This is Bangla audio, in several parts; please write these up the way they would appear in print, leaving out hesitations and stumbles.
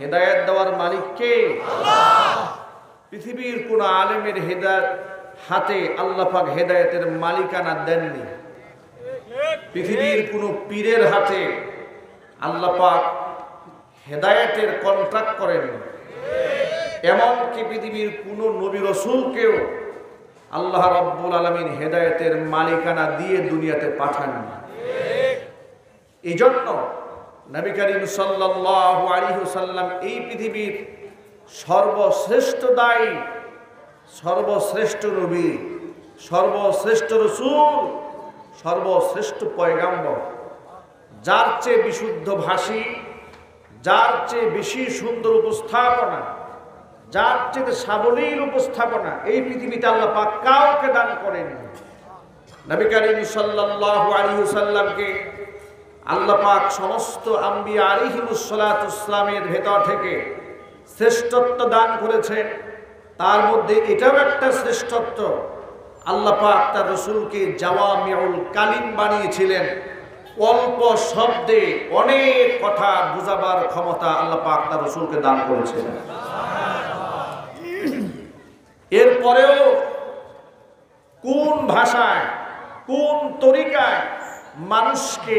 হেদায়েত দেওয়ার মালিক কে? আল্লাহ। পৃথিবীর কোন আলেমের হেদায়েত হাতে আল্লাহ পাক হেদায়েতের মালিকানা দেননি। পৃথিবীর কোন পীরের হাতে আল্লাহ পাক হেদায়েতের কন্ট্রাক্ট করেননি। এমনকি পৃথিবীর কোন নবী রাসূলকেও আল্লাহ রাব্বুল আলামিন হেদায়েতের মালিকানা দিয়ে দুনিয়াতে পাঠাননি। এই জন্য নবী করিম সাল্লাল্লাহু আলাইহি ওয়াসাল্লাম এই পৃথিবীর সর্বশ্রেষ্ঠ দায়ী, সর্বশ্রেষ্ঠ নবী, সর্বশ্রেষ্ঠ রাসূল, সর্বশ্রেষ্ঠ পয়গাম্বর, যার চেয়ে বিশুদ্ধ ভাষী, যার চেয়ে বেশি সুন্দর উপস্থাপনা, যার চেয়ে সাবলীল উপস্থাপনা এই পৃথিবীতে আল্লাহ পাক কাউকে দান করেননি। নবী করিম সাল্লাল্লাহু আলাইহি ওয়াসাল্লামকে আল্লাহ পাক সমস্ত আম্বিয়া আলাইহিমুস সালাতু ওয়াসসালামের ভেতর থেকে শ্রেষ্ঠত্ব দান করেছেন। তার মধ্যে এটাও একটা শ্রেষ্ঠত্ব, আল্লাহ পাক তার রাসূলকে জাওয়ামিউল কালিম বানিয়েছিলেন। অল্প শব্দে অনেক কথা বুঝাবার ক্ষমতা আল্লাহ পাক তার রাসূলকে দান করেছিলেন। এরপরেও কোন ভাষায়, কোন তরিকায় মানুষকে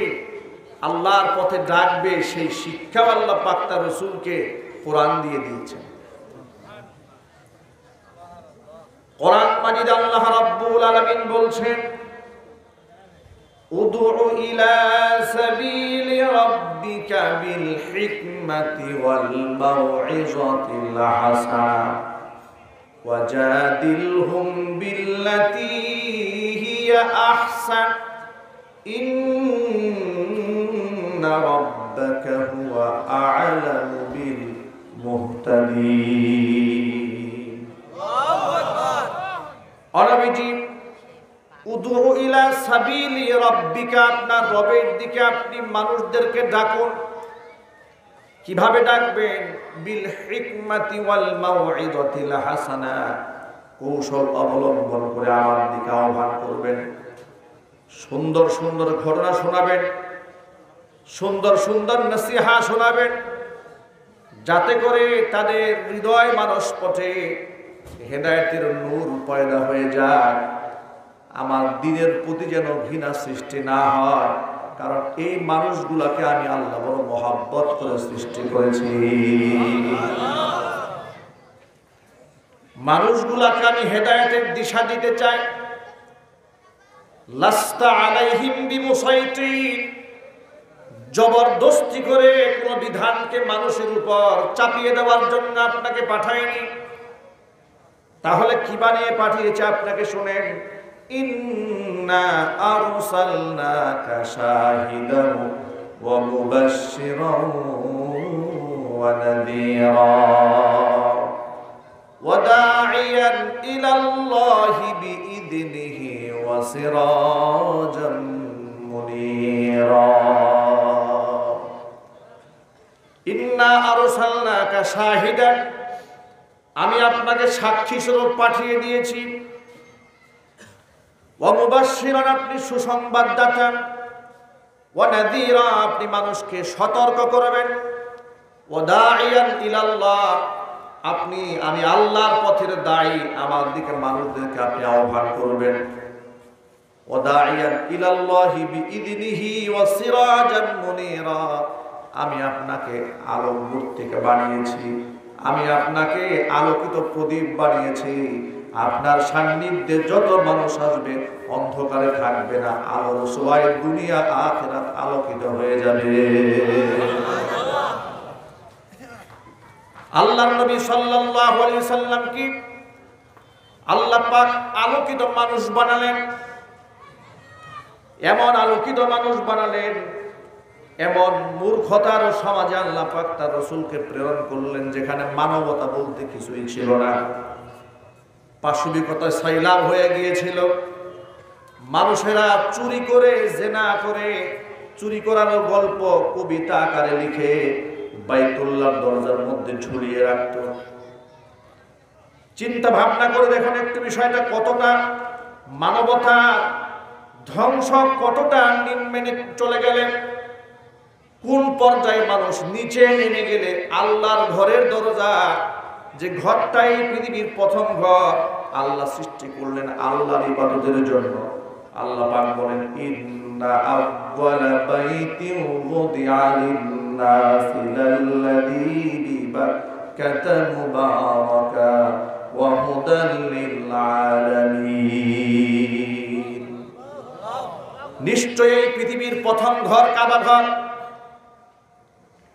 আল্লাহর পথে ডাকবে সেই শিক্ষা আল্লাহ পাক তার রাসূলকে কোরআন দিয়ে দিয়েছেন। কোরআন মাজিদে আল্লাহ রাব্বুল আলামিন বলছেন, উদউ ইলা সাবিলি রাব্বিকা বিল হিকমাতি ওয়াল মাউইযাতিল হাসানা ওয়াজাদিলহুম বিল্লাতী হিয়া আহসান ইন্না রাব্বাকা হুয়া আ'লামু বিল মুহতাদিন। আল্লাহু আকবার। আরবিজি উদউ ইলা সাবিলি রাব্বিকা, আপনার রবের দিকে আপনি মানুষদেরকে ডাকুন। কিভাবে ডাকবেন? বিল হিকমাতি ওয়াল মাউইযাতিল হাসানা, কৌশল অবলম্বন করে আমার দিকে আহ্বান করবেন। সুন্দর সুন্দর ঘটনা শোনাবেন, সুন্দর সুন্দর নসিহা শোনাবেন, যাতে করে তাদের হৃদয় মানসপটে হেদায়েতের নূর পয়দা হয়ে যায়। আমার দ্বীনের প্রতি যেন ঘৃণা সৃষ্টি না হয়, কারণ এই মানুষগুলাকে আমি আল্লাহ বড় মহব্বত করে সৃষ্টি করেছি। মানুষগুলাকে আমি হেদায়েতের দিশা দিতে চাই। লাস্তা আলাইহিম বিমুসাইতির, জবরদস্তি করে কোন বিধানকে মানুষের উপর চাপিয়ে দেওয়ার জন্য আপনাকে পাঠায়নি। তাহলে কি বানিয়ে পাঠিয়েছে আপনাকে শুনেন, ইন্না আরসালনাকা শাহিদান ওয়া মুবাশশিরান ওয়া নাযীরা ওয়া দাঈয়ান ইলাল্লাহি বিইذনিহি ওয়া সিরাজাম মুনীরা। ইন্না আরসালনাকা শাহিদান, আমি আপনাকে সাক্ষী স্বরূপ পাঠিয়ে দিয়েছি। ওয়া মুবাশশিরান, আপনি সুসংবাদদাতা। ওয়া নাযীরা, আপনি মানুষকে সতর্ক করবেন। ওয়া দাঈয়ান ইলাল্লাহ, আমি আল্লাহর পথের দায়ী, আমার দিকে মানুষদেরকে আপনি আহ্বান করবেন। ওয়া দাঈয়ান ইলাল্লাহি বিইذনিহি ওয়া সিরাজান মুনীরা, আমি আপনাকে আলোকবর্তিকা বানিয়েছি, আমি আপনাকে আলোকিত প্রদীপ বানিয়েছি। আপনার সান্নিধ্যে যত মানুষ আসবে অন্ধকারে থাকবে না, আলোর ছোঁয়ায় দুনিয়া আখিরাত আলোকিত হয়ে যাবে। আল্লাহর নবী সাল্লাল্লাহু আলাইহি ওয়াসাল্লাম কি আল্লাহ পাক আলোকিত মানুষ বানালেন। এমন আলোকিত মানুষ বানালেন, এমন মূর্খতার সমাজে আল্লাহ পাক তার রাসূলকে প্রেরণ করলেন, যেখানে মানবতা বলতে কিছুই ছিল না। পাশবিকতা সাইলাব হয়ে গিয়েছিল। মানুষেরা চুরি করে, জেনা করে, চুরি করানোর গল্প কবিতা আকারে লিখে বাইতুল্লাহর দরজার মধ্যে ঝুলিয়ে রাখত। চিন্তা ভাবনা করে দেখুন একটু বিষয়টা কতটা মানবতা ধ্বংস, কতটা নিম্নে চলে গেলেন। কোন পর্যায়ে মানুষ নিচে নেমে গেলে আল্লাহর ঘরের দরজা, যে ঘরটাই পৃথিবীর প্রথম ঘর আল্লাহ সৃষ্টি করলেন আল্লাহর ইবাদতের জন্য। আল্লাহ পাক বলেন ইন্না আউওয়ালা বাইতিন ওয়াদিআ লিন-নাসি লাল্লাযী বিবাক্কাতা মুবারাকা ওয়া হুদাল লিল-আলামিন। নিশ্চয়ই পৃথিবীর প্রথম ঘর কাবা ঘর।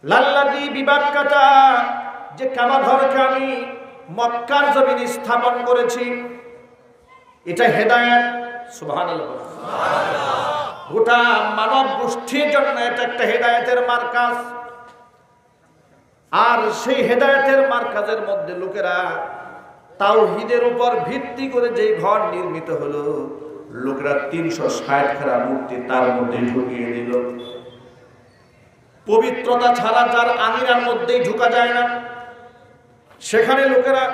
লাল্লাযী বিবাক্কাতা, যে কাবা ঘরকে আমি মক্কার জমিনে স্থাপন করেছি, এটা হেদায়েত। সুবহানাল্লাহ। গোটা মানব গোষ্ঠীর জন্য এটা একটা হেদায়েতের মার্কাজ। আর সেই হেদায়েতের মার্কাজের মধ্যে লোকেরা তাওহীদের উপর ভিত্তি করে যে ঘর নির্মিত হলো, লোকেরা 360 খানা মূর্তি তার মধ্যে ঢুকিয়ে দিল। পবিত্রতা ছাড়া যার আঙিনার মধ্যেই ঢোকা যায় না, সেখানে লোকেরা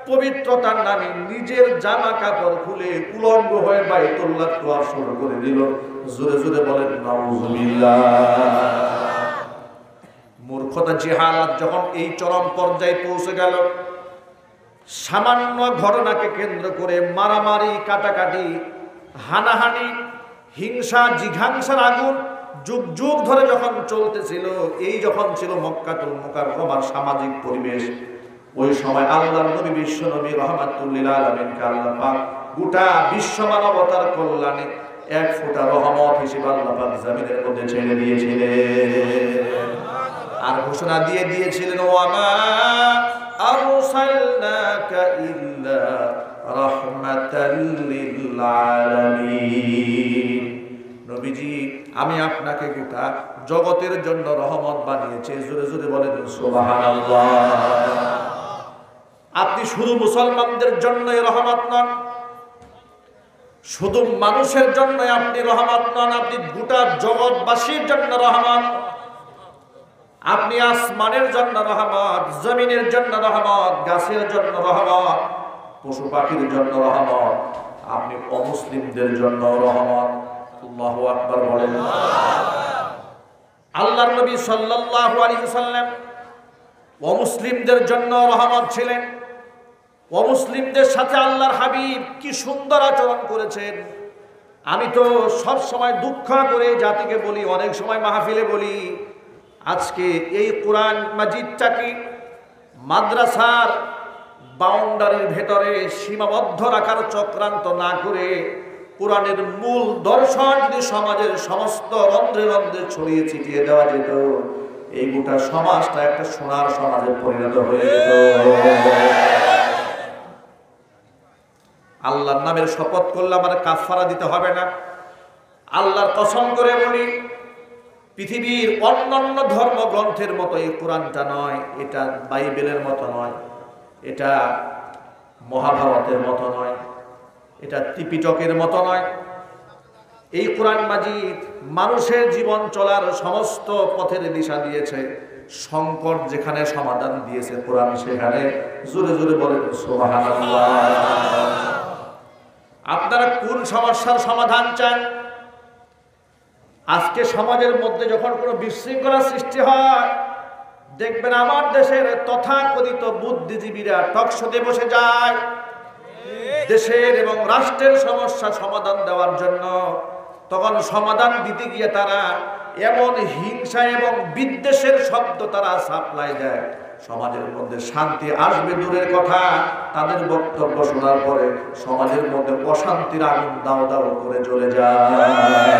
পবিত্রতার নামে নিজের জামা কাপড় খুলে উলঙ্গ হয়ে বাইতুল্লাহ তোয়াফ শুরু করে দিল। জোরে জোরে বলেন নাউজুবিল্লাহ। মূর্খতা, জিহালাত যখন এই চরম পর্যায়ে পৌঁছে গেল, সামান্য ঘটনাকে কেন্দ্র করে মারামারি, কাটাকাটি, হানাহানি, হিংসা, জিঘাংসার আগুন যুগ যুগ ধরে যখন চলতেছিল, এই যখন ছিল মক্কাতুল মুকাররমার সামাজিক পরিবেশ, ওই সময় আল্লাহর নবী বিশ্ব নবী রাহমাতুল লিল আলামিনকে আল্লাহ পাক গোটা বিশ্ব মানবতার কল্যাণে এক ফোঁটা রহমত হিসেবে আল্লাহ পাক জমিনের মধ্যে ছেড়ে দিয়েছিলেন। আর ঘোষণা দিয়ে দিয়েছিলেন ওয়া মা আরসালনাকা ইল্লা রাহমাতাল লিল আলামিন। নবীজি, আমি আপনাকে গোটা জগতের জন্য রহমত বানিয়েছি। জোরে জোরে বলেন সুবহানাল্লাহ। আপনি শুধু মুসলমানদের জন্যই রহমত নন, শুধু মানুষের জন্য আপনি রহমত নন, আপনি গোটা জগৎবাসীর জন্য রহমত। আপনি আসমানের জন্য রহমত, জমিনের জন্য রহমত, গাছের জন্য রহমত, পশু পাখির জন্য রহমত, আপনি অমুসলিমদের জন্য রহমত। আল্লাহু আকবার বলেন। আল্লাহর নবী সাল্লাল্লাহু আলাইহি ওয়াসাল্লাম অমুসলিমদের জন্য রহমত ছিলেন। অমুসলিমদের সাথে আল্লাহর হাবিব কি সুন্দর আচরণ করেছেন। আমি তো সব সময় দুঃখ করে জাতিকে বলি, অনেক সময় মাহফিলে বলি, আজকে এই কোরআন মাজিদটাকে মাদ্রাসার বাউন্ডারির ভেতরে সীমাবদ্ধ রাখার চক্রান্ত না করে কোরআনের মূল দর্শন যদি সমাজের সমস্ত রন্ধ্রে রন্ধ্রে ছড়িয়ে ছিটিয়ে দেওয়া যেত, এই গোটা সমাজটা একটা সোনার সমাজে পরিণত হয়ে যেত। আল্লাহর নামের শপথ করলে আমার কাফারা দিতে হবে না। আল্লাহর কসম করে বলি, পৃথিবীর অন্যান্য ধর্মগ্রন্থের মতো এই কোরআনটা নয়, এটা বাইবেলের মতো নয়, এটা মহাভারতের মতো নয়, এটা ত্রিপিটকের মতো নয়। এই কোরআন মাজিদ মানুষের জীবন চলার সমস্ত পথের দিশা দিয়েছে। সংকট যেখানে সমাধান দিয়েছে কোরআন সেখানে। জোরে জোরে বলেন সুবহানাল্লাহ। আপনারা কোন সমস্যার সমাধান চান? আজকে সমাজের মধ্যে যখন কোনো বিশৃঙ্খলা সৃষ্টি হয়, দেখবেন আমার দেশের তথাকথিত বুদ্ধিজীবীরা টকশোতে বসে যায় দেশের এবং রাষ্ট্রের সমস্যা সমাধান দেওয়ার জন্য। তখন সমাধান দিতে গিয়ে তারা এমন হিংসা এবং বিদ্বেষের শব্দ তারা সাপ্লাই দেয়, সমাজের মধ্যে শান্তি আসবে দূরের কথা, তাদের বক্তব্য শোনার পরে সমাজের মধ্যে অশান্তির আগুন দাও দাও করে জ্বলে যায়।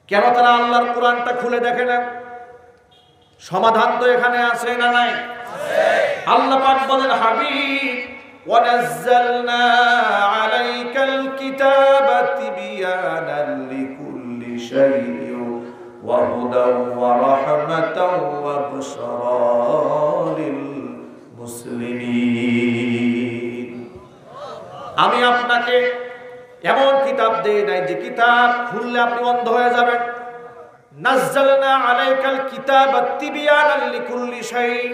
কেন তারা আল্লাহর কোরআনটা খুলে দেখে না? সমাধান তো এখানে আছে না নাই? আল্লাহ পাক বলেন, হাবিব ওয়ানাজ্জালনা আলাইকাল কিতাবা তিবয়ানান লিকুল্লি শাইইন ওয়া হুদান ওয়া রাহমাতান ওয়া বুশরা লিল মুসলিমিন। আমি আপনাকে এমন কিতাব দেই নাই যে কিতাব খুললে আপনি অন্ধ হয়ে যাবেন। নাজ্জালনা আলাইকাল কিতাবা তিবয়ানান লিকুল্লি শাইইন।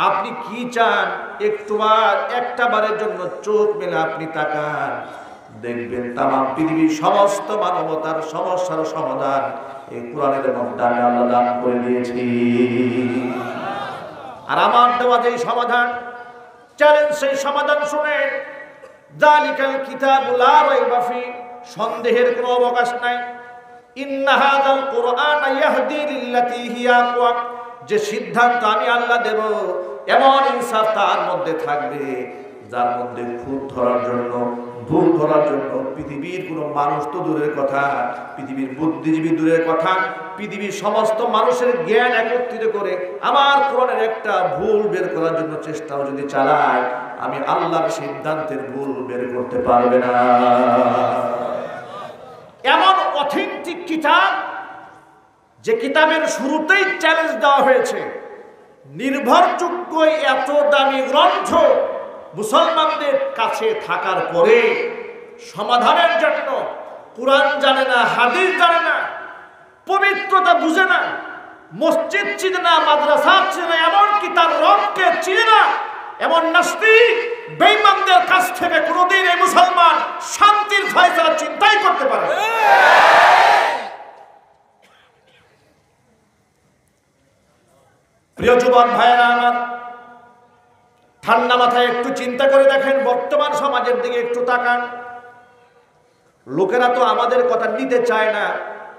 আপনি কি চান একটুবার একটা বারের জন্য চোখ মেলে আপনি তাকান, দেখবেন তামাম পৃথিবীর সমস্ত মানবতার সমস্যার সমাধান এই কোরআনের মধ্যে আমি আল্লাহ দান করে দিয়েছি। আর আমার দেওয়া যেই সমাধান, চ্যালেঞ্জ, সেই সমাধান শুনে যালিকাল কিতাবু লা রাইবা ফি, সন্দেহের কোনো অবকাশ নাই। ইন্না হাযাল কুরআন ইয়াহদি লিল্লাতী হিয়া আকওয়াম, যে সিদ্ধান্ত আমি আল্লাহ দেব এমন ইনসাফ তার মধ্যে থাকবে যার মধ্যে খুঁত ধরার জন্য, ভুল ধরার জন্য পৃথিবীর কোনো মানুষ তো দূরের কথা, পৃথিবীর বুদ্ধিজীবী দূরের কথা, পৃথিবীর সমস্ত মানুষের জ্ঞান একত্রিত করে আমার কোরআনের একটা ভুল বের করার জন্য চেষ্টাও যদি চালায়, আমি আল্লাহর সিদ্ধান্তের ভুল বের করতে পারবে না। এমন অথেন্টিক কিতাব, যে কিতাবের শুরুতেই চ্যালেঞ্জ দেওয়া হয়েছে, নির্ভরযোগ্য এত দামি গ্রন্থ মুসলমানদের কাছে থাকার পরে সমাধানের জন্য কুরআন জানে না, হাদিস জানে না, পবিত্রতা বুঝে না, মসজিদ চিনে না, মাদ্রাসা চিনে না, এমনকি তার রবকে চিনে না, এমন নাস্তিক বেঈমানদের কাছ থেকে কোনোদিন এই মুসলমান শান্তির ফয়সালা চিন্তাই করতে পারে। প্রিয় যুবক ভাইয়েরা আমার, ঠান্ডা মাথায় একটু চিন্তা করে দেখেন, বর্তমান সমাজের দিকে একটু তাকান। লোকেরা তো আমাদের কথা নিতে চায় না।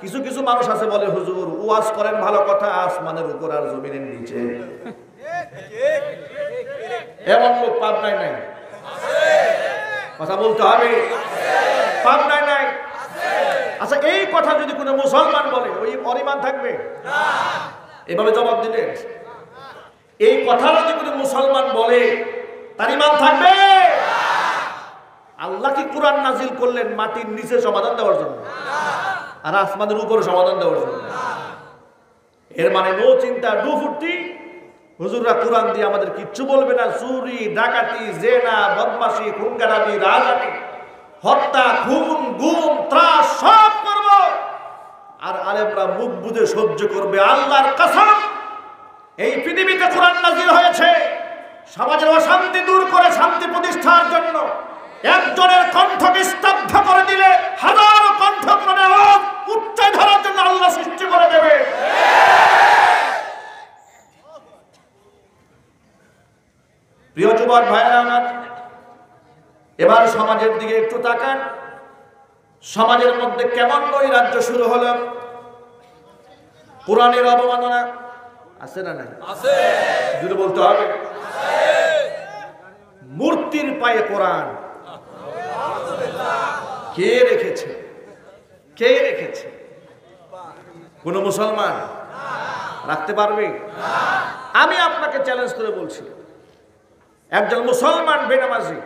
কিছু কিছু মানুষ আছে বলে, হুজুর ওয়াজ করেন ভালো কথা, আসমানের উপর আর জমিনের নিচে। এমন লোক পাবনায় নাই, কথা বলতে হবে, পাবনায় নাই। আচ্ছা, এই কথা যদি কোনো মুসলমান বলে, ওই অরিমান থাকবে? এভাবে জবাব দিলেন, এই কথা যদি কোনো মুসলমান বলে তার ঈমান থাকবে? আল্লাহ কি কোরআন নাজিল করলেন মাটির নিচে সমাধান দেওয়ার জন্য, আর আসমানের উপরে সমাধান দেওয়ার জন্য? এর মানে নো চিন্তা ডু ফুর্তি, হুজুররা কোরআন দিয়ে আমাদের কিচ্ছু বলবে না। চুরি, ডাকাতি, জেনা, বদমাশি, খুনখারাপি, রাজনীতি, হত্যা, খুন, গুম, ত্রাস সব করব, আর আলেমরা মুখ বুজে সহ্য করবে। আল্লাহর কসম, এই পৃথিবীতে কোরআন নাজিল হয়েছে সমাজের অশান্তি দূর করে শান্তি প্রতিষ্ঠার জন্য। একজনের কণ্ঠকে স্তব্ধ করে দিলে হাজারো কণ্ঠ করে উচ্চাই ধরার জন্য আল্লাহ সৃষ্টি করে দেবে। প্রিয় যুবক ভাইয়েরা আমার, এবার সমাজের দিকে একটু তাকান। সমাজের মধ্যে কেমন নৈরাজ্য শুরু হলো? কোরআনের অবমাননা আছে না নাই? আছে, যদি বলতে হবে। মূর্তির পায়ে কোরআন কে রেখেছে? কে রেখেছে? কোন মুসলমান রাখতে পারবে? আমি আপনাকে চ্যালেঞ্জ করে বলছি, একজন মুসলমান বেনামাজি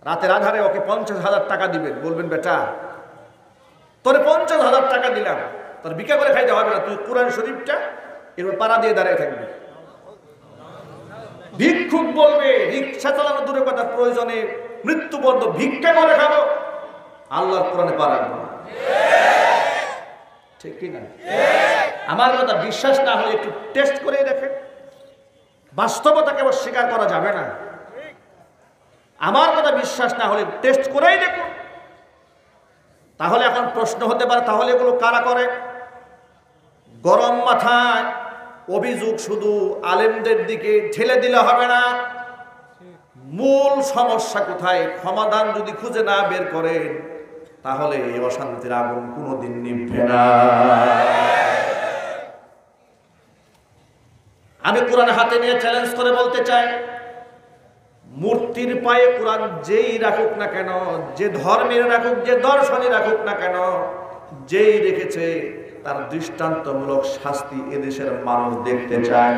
রাতের আধারে ওকে 50,000 টাকা দিবেন, বলবেন বেটা তোরে 50,000 টাকা দিলাম, তোর বিক্রি করে খাইতে হবে না, তুই কোরআন শরীফটা এরপর পাড়া দিয়ে দাঁড়িয়ে থাকবি। ভিক্ষুক বলবে রিক্সা চালানো দূরের কথা, প্রয়োজনে মৃত্যুবন্ধ ভিক্ষা করে খাবো, আল্লাহর কোরআনে পারা না। ঠিক কি না? আমার কথা বিশ্বাস না হলে একটু টেস্ট করে দেখেন। বাস্তবতাকে অস্বীকার করা যাবে না। আমার কথা বিশ্বাস না হলে টেস্ট করেই দেখুন। তাহলে এখন প্রশ্ন হতে পারে, তাহলে এগুলো কারা করে? গরম মাথায় অভিযোগ শুধু আলেমদের দিকে ঠেলে দিলে হবে না। মূল সমস্যা কোথায় সমাধান যদি খুঁজে না বের করেন, তাহলে এই অশান্তির আগুন কোনোদিন নিভবে না। আমি কোরআন হাতে নিয়ে চ্যালেঞ্জ করে বলতে চাই, মূর্তির পায়ে কোরআন যেই রাখুক না কেন, যে ধর্মের রাখুক, যে দর্শনে রাখুক না কেন, যেই রেখেছে তার দৃষ্টান্তমূলক শাস্তি এদেশের মানুষ দেখতে চায়।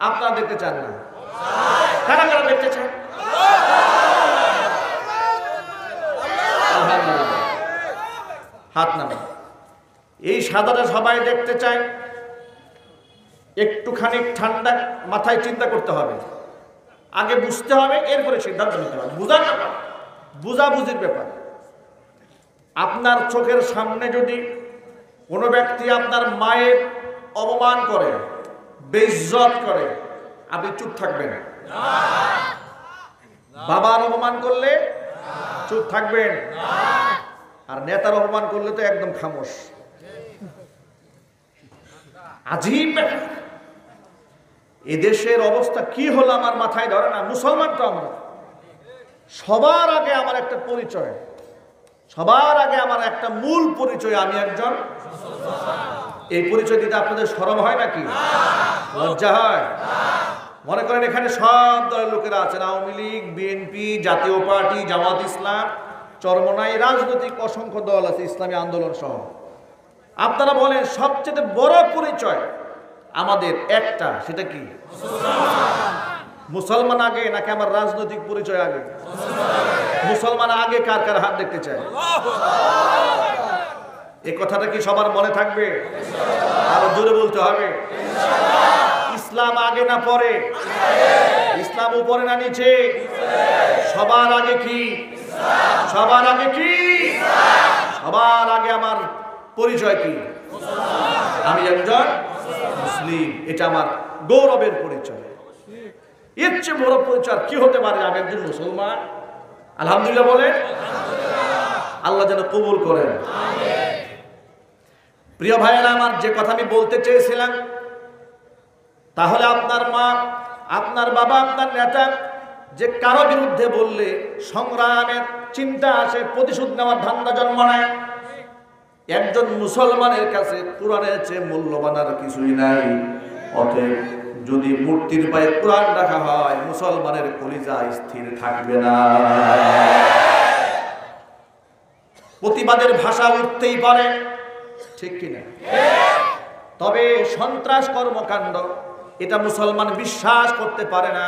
আপনারা দেখতে চান না? কারা কারা দেখতে চান? হাত নামা। এই সাদাটা সবাই দেখতে চায়। একটুখানি ঠান্ডা মাথায় চিন্তা করতে হবে, আগে বুঝতে হবে, এরপরে সিদ্ধান্ত নিতে হবে। বুঝার ব্যাপার, বুঝাবুঝির ব্যাপার। আপনার চোখের সামনে যদি কোনো ব্যক্তি আপনার মায়ের অপমান করে, বেইজ্জত করে, আপনি চুপ থাকবেন? বাবার অপমান করলে চুপ থাকবেন? আর নেতার অপমান করলে তো একদম খামোশ। আজীব ব্যাপার। এদেশের অবস্থা কি হলো আমার মাথায় ধরে না। মুসলমান তো আমরা, সবার আগে আমার একটা পরিচয়, সবার আগে আমার একটা মূল পরিচয়, আমি একজন। এই পরিচয় দিতে আপনাদের শরম হয় নাকি? লজ্জা হয়? মনে করেন এখানে সব দলের লোকেরা আছেন, আওয়ামী লীগ, বিএনপি, জাতীয় পার্টি, জামাত ইসলাম, চরমনাই, রাজনৈতিক অসংখ্য দল আছে, ইসলামী আন্দোলন সহ। আপনারা বলেন সবচেয়ে বড় পরিচয় আমাদের একটা, সেটা কি? মুসলমান আগে নাকি আমার রাজনৈতিক পরিচয় আগে? মুসলমান আগে। কার কার হাত দেখতে চায়? এই কথাটা কি সবার মনে থাকবে? আরো জোরে বলতে হবে। ইসলাম আগে না পরে? ইসলাম উপরে না নিচে? সবার আগে কি? সবার আগে কি? সবার আগে আমার পরিচয় কি? আমি একজন মুসলিম। এটা আমার গৌরবের পরিচয়। এর চেয়ে বড় পরিচয় কি হতে পারে? আমি একজন মুসলমান। আলহামদুলিল্লাহ বলেন। আল্লাহ যেন কবুল করেন। প্রিয় ভাইয়েরা আমার, যে কথা আমি বলতে চেয়েছিলাম, তাহলে আপনার মা, আপনার বাবা, আপনার নেতা যে কারো বিরুদ্ধে বললে সংগ্রামের চিন্তা আসে, প্রতিশোধ নেওয়ার ধান্দা জন্ম নেয়। একজন মুসলমানের কাছে কোরআনের চেয়ে মূল্যবান আর কিছুই নাই। অতএব যদি মূর্তির পায়ে কোরআন রাখা হয়, মুসলমানের কলিজা স্থির থাকবে না। প্রতিবাদের ভাষা উঠতেই পারে, ঠিক কিনা? তবে সন্ত্রাস কর্মকাণ্ড এটা মুসলমান বিশ্বাস করতে পারে না।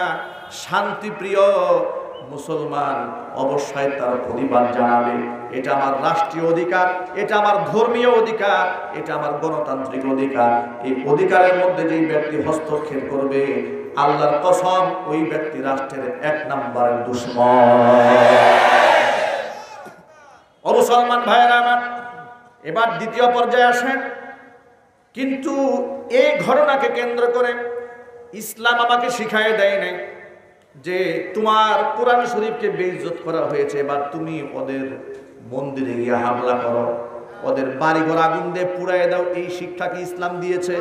শান্তিপ্রিয় মুসলমান অবশ্যই তার প্রতিবাদ জানাবে। এটা আমার রাষ্ট্রীয় অধিকার, এটা আমার ধর্মীয় অধিকার, এটা আমার গণতান্ত্রিক অধিকার। এই অধিকারের মধ্যে যেই ব্যক্তি হস্তক্ষেপ করবে, আল্লাহর কসম, ওই ব্যক্তি রাষ্ট্রের 1 নম্বরের দুশমন। ও মুসলমান ভাইয়েরা আমার, এবার দ্বিতীয় পর্যায়ে আসেন। কিন্তু এই ঘটনাকে কেন্দ্র করে ইসলাম আমাকে শিখায় দেয় নাই যে তোমার কোরআন শরীফকে বেইজ্জত করা হয়েছে, এবার তুমি ওদের মন্দিরে গিয়ে হামলা করো, ওদের বাড়িঘর আগুন দিয়ে পুড়ায় দাও। এই শিক্ষা কি ইসলাম দিয়েছে?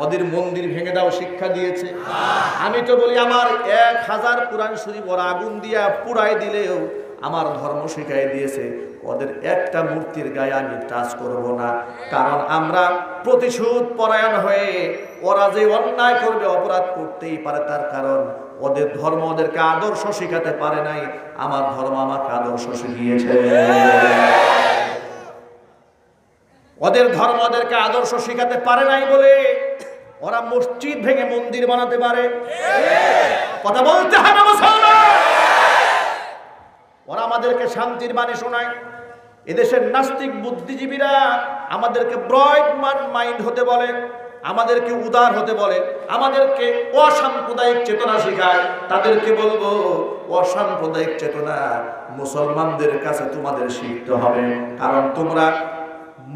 ওদের মন্দির ভেঙে দাও শিক্ষা দিয়েছে? আমি তো বলি আমার 1000 কোরআন শরীফ ওরা আগুন দিয়া পুড়ায় দিলেও আমার ধর্ম শিখাই দিয়েছে ওদের একটা মূর্তির গায়ে আমি টাচ করব না। কারণ আমরা প্রতিশোধ পরায়ণ হয়ে, ওরা যে অন্যায় করবে, অপরাধ করতেই পারে, তার কারণ ওদের ধর্ম ওদেরকে আদর্শ শিখাতে পারে নাই, আমার ধর্ম আমাকে আদর্শ শিখিয়েছে। ওদের ধর্ম ওদেরকে আদর্শ শিখাতে পারে নাই বলে ওরা মসজিদ ভেঙে মন্দির বানাতে পারে। কথা বলতে হবে মুসলমান। ওরা আমাদেরকে শান্তির বাণী শোনায়। এদেশের নাস্তিক বুদ্ধিজীবীরা আমাদেরকে ব্রড মাইন্ড হতে বলে, আমাদেরকে উদার হতে বলে, আমাদেরকে অসাম্প্রদায়িক চেতনা শেখায়। তাদেরকে বলবো, অসাম্প্রদায়িক চেতনা মুসলমানদের কাছে তোমাদের শিখতে হবে। কারণ তোমরা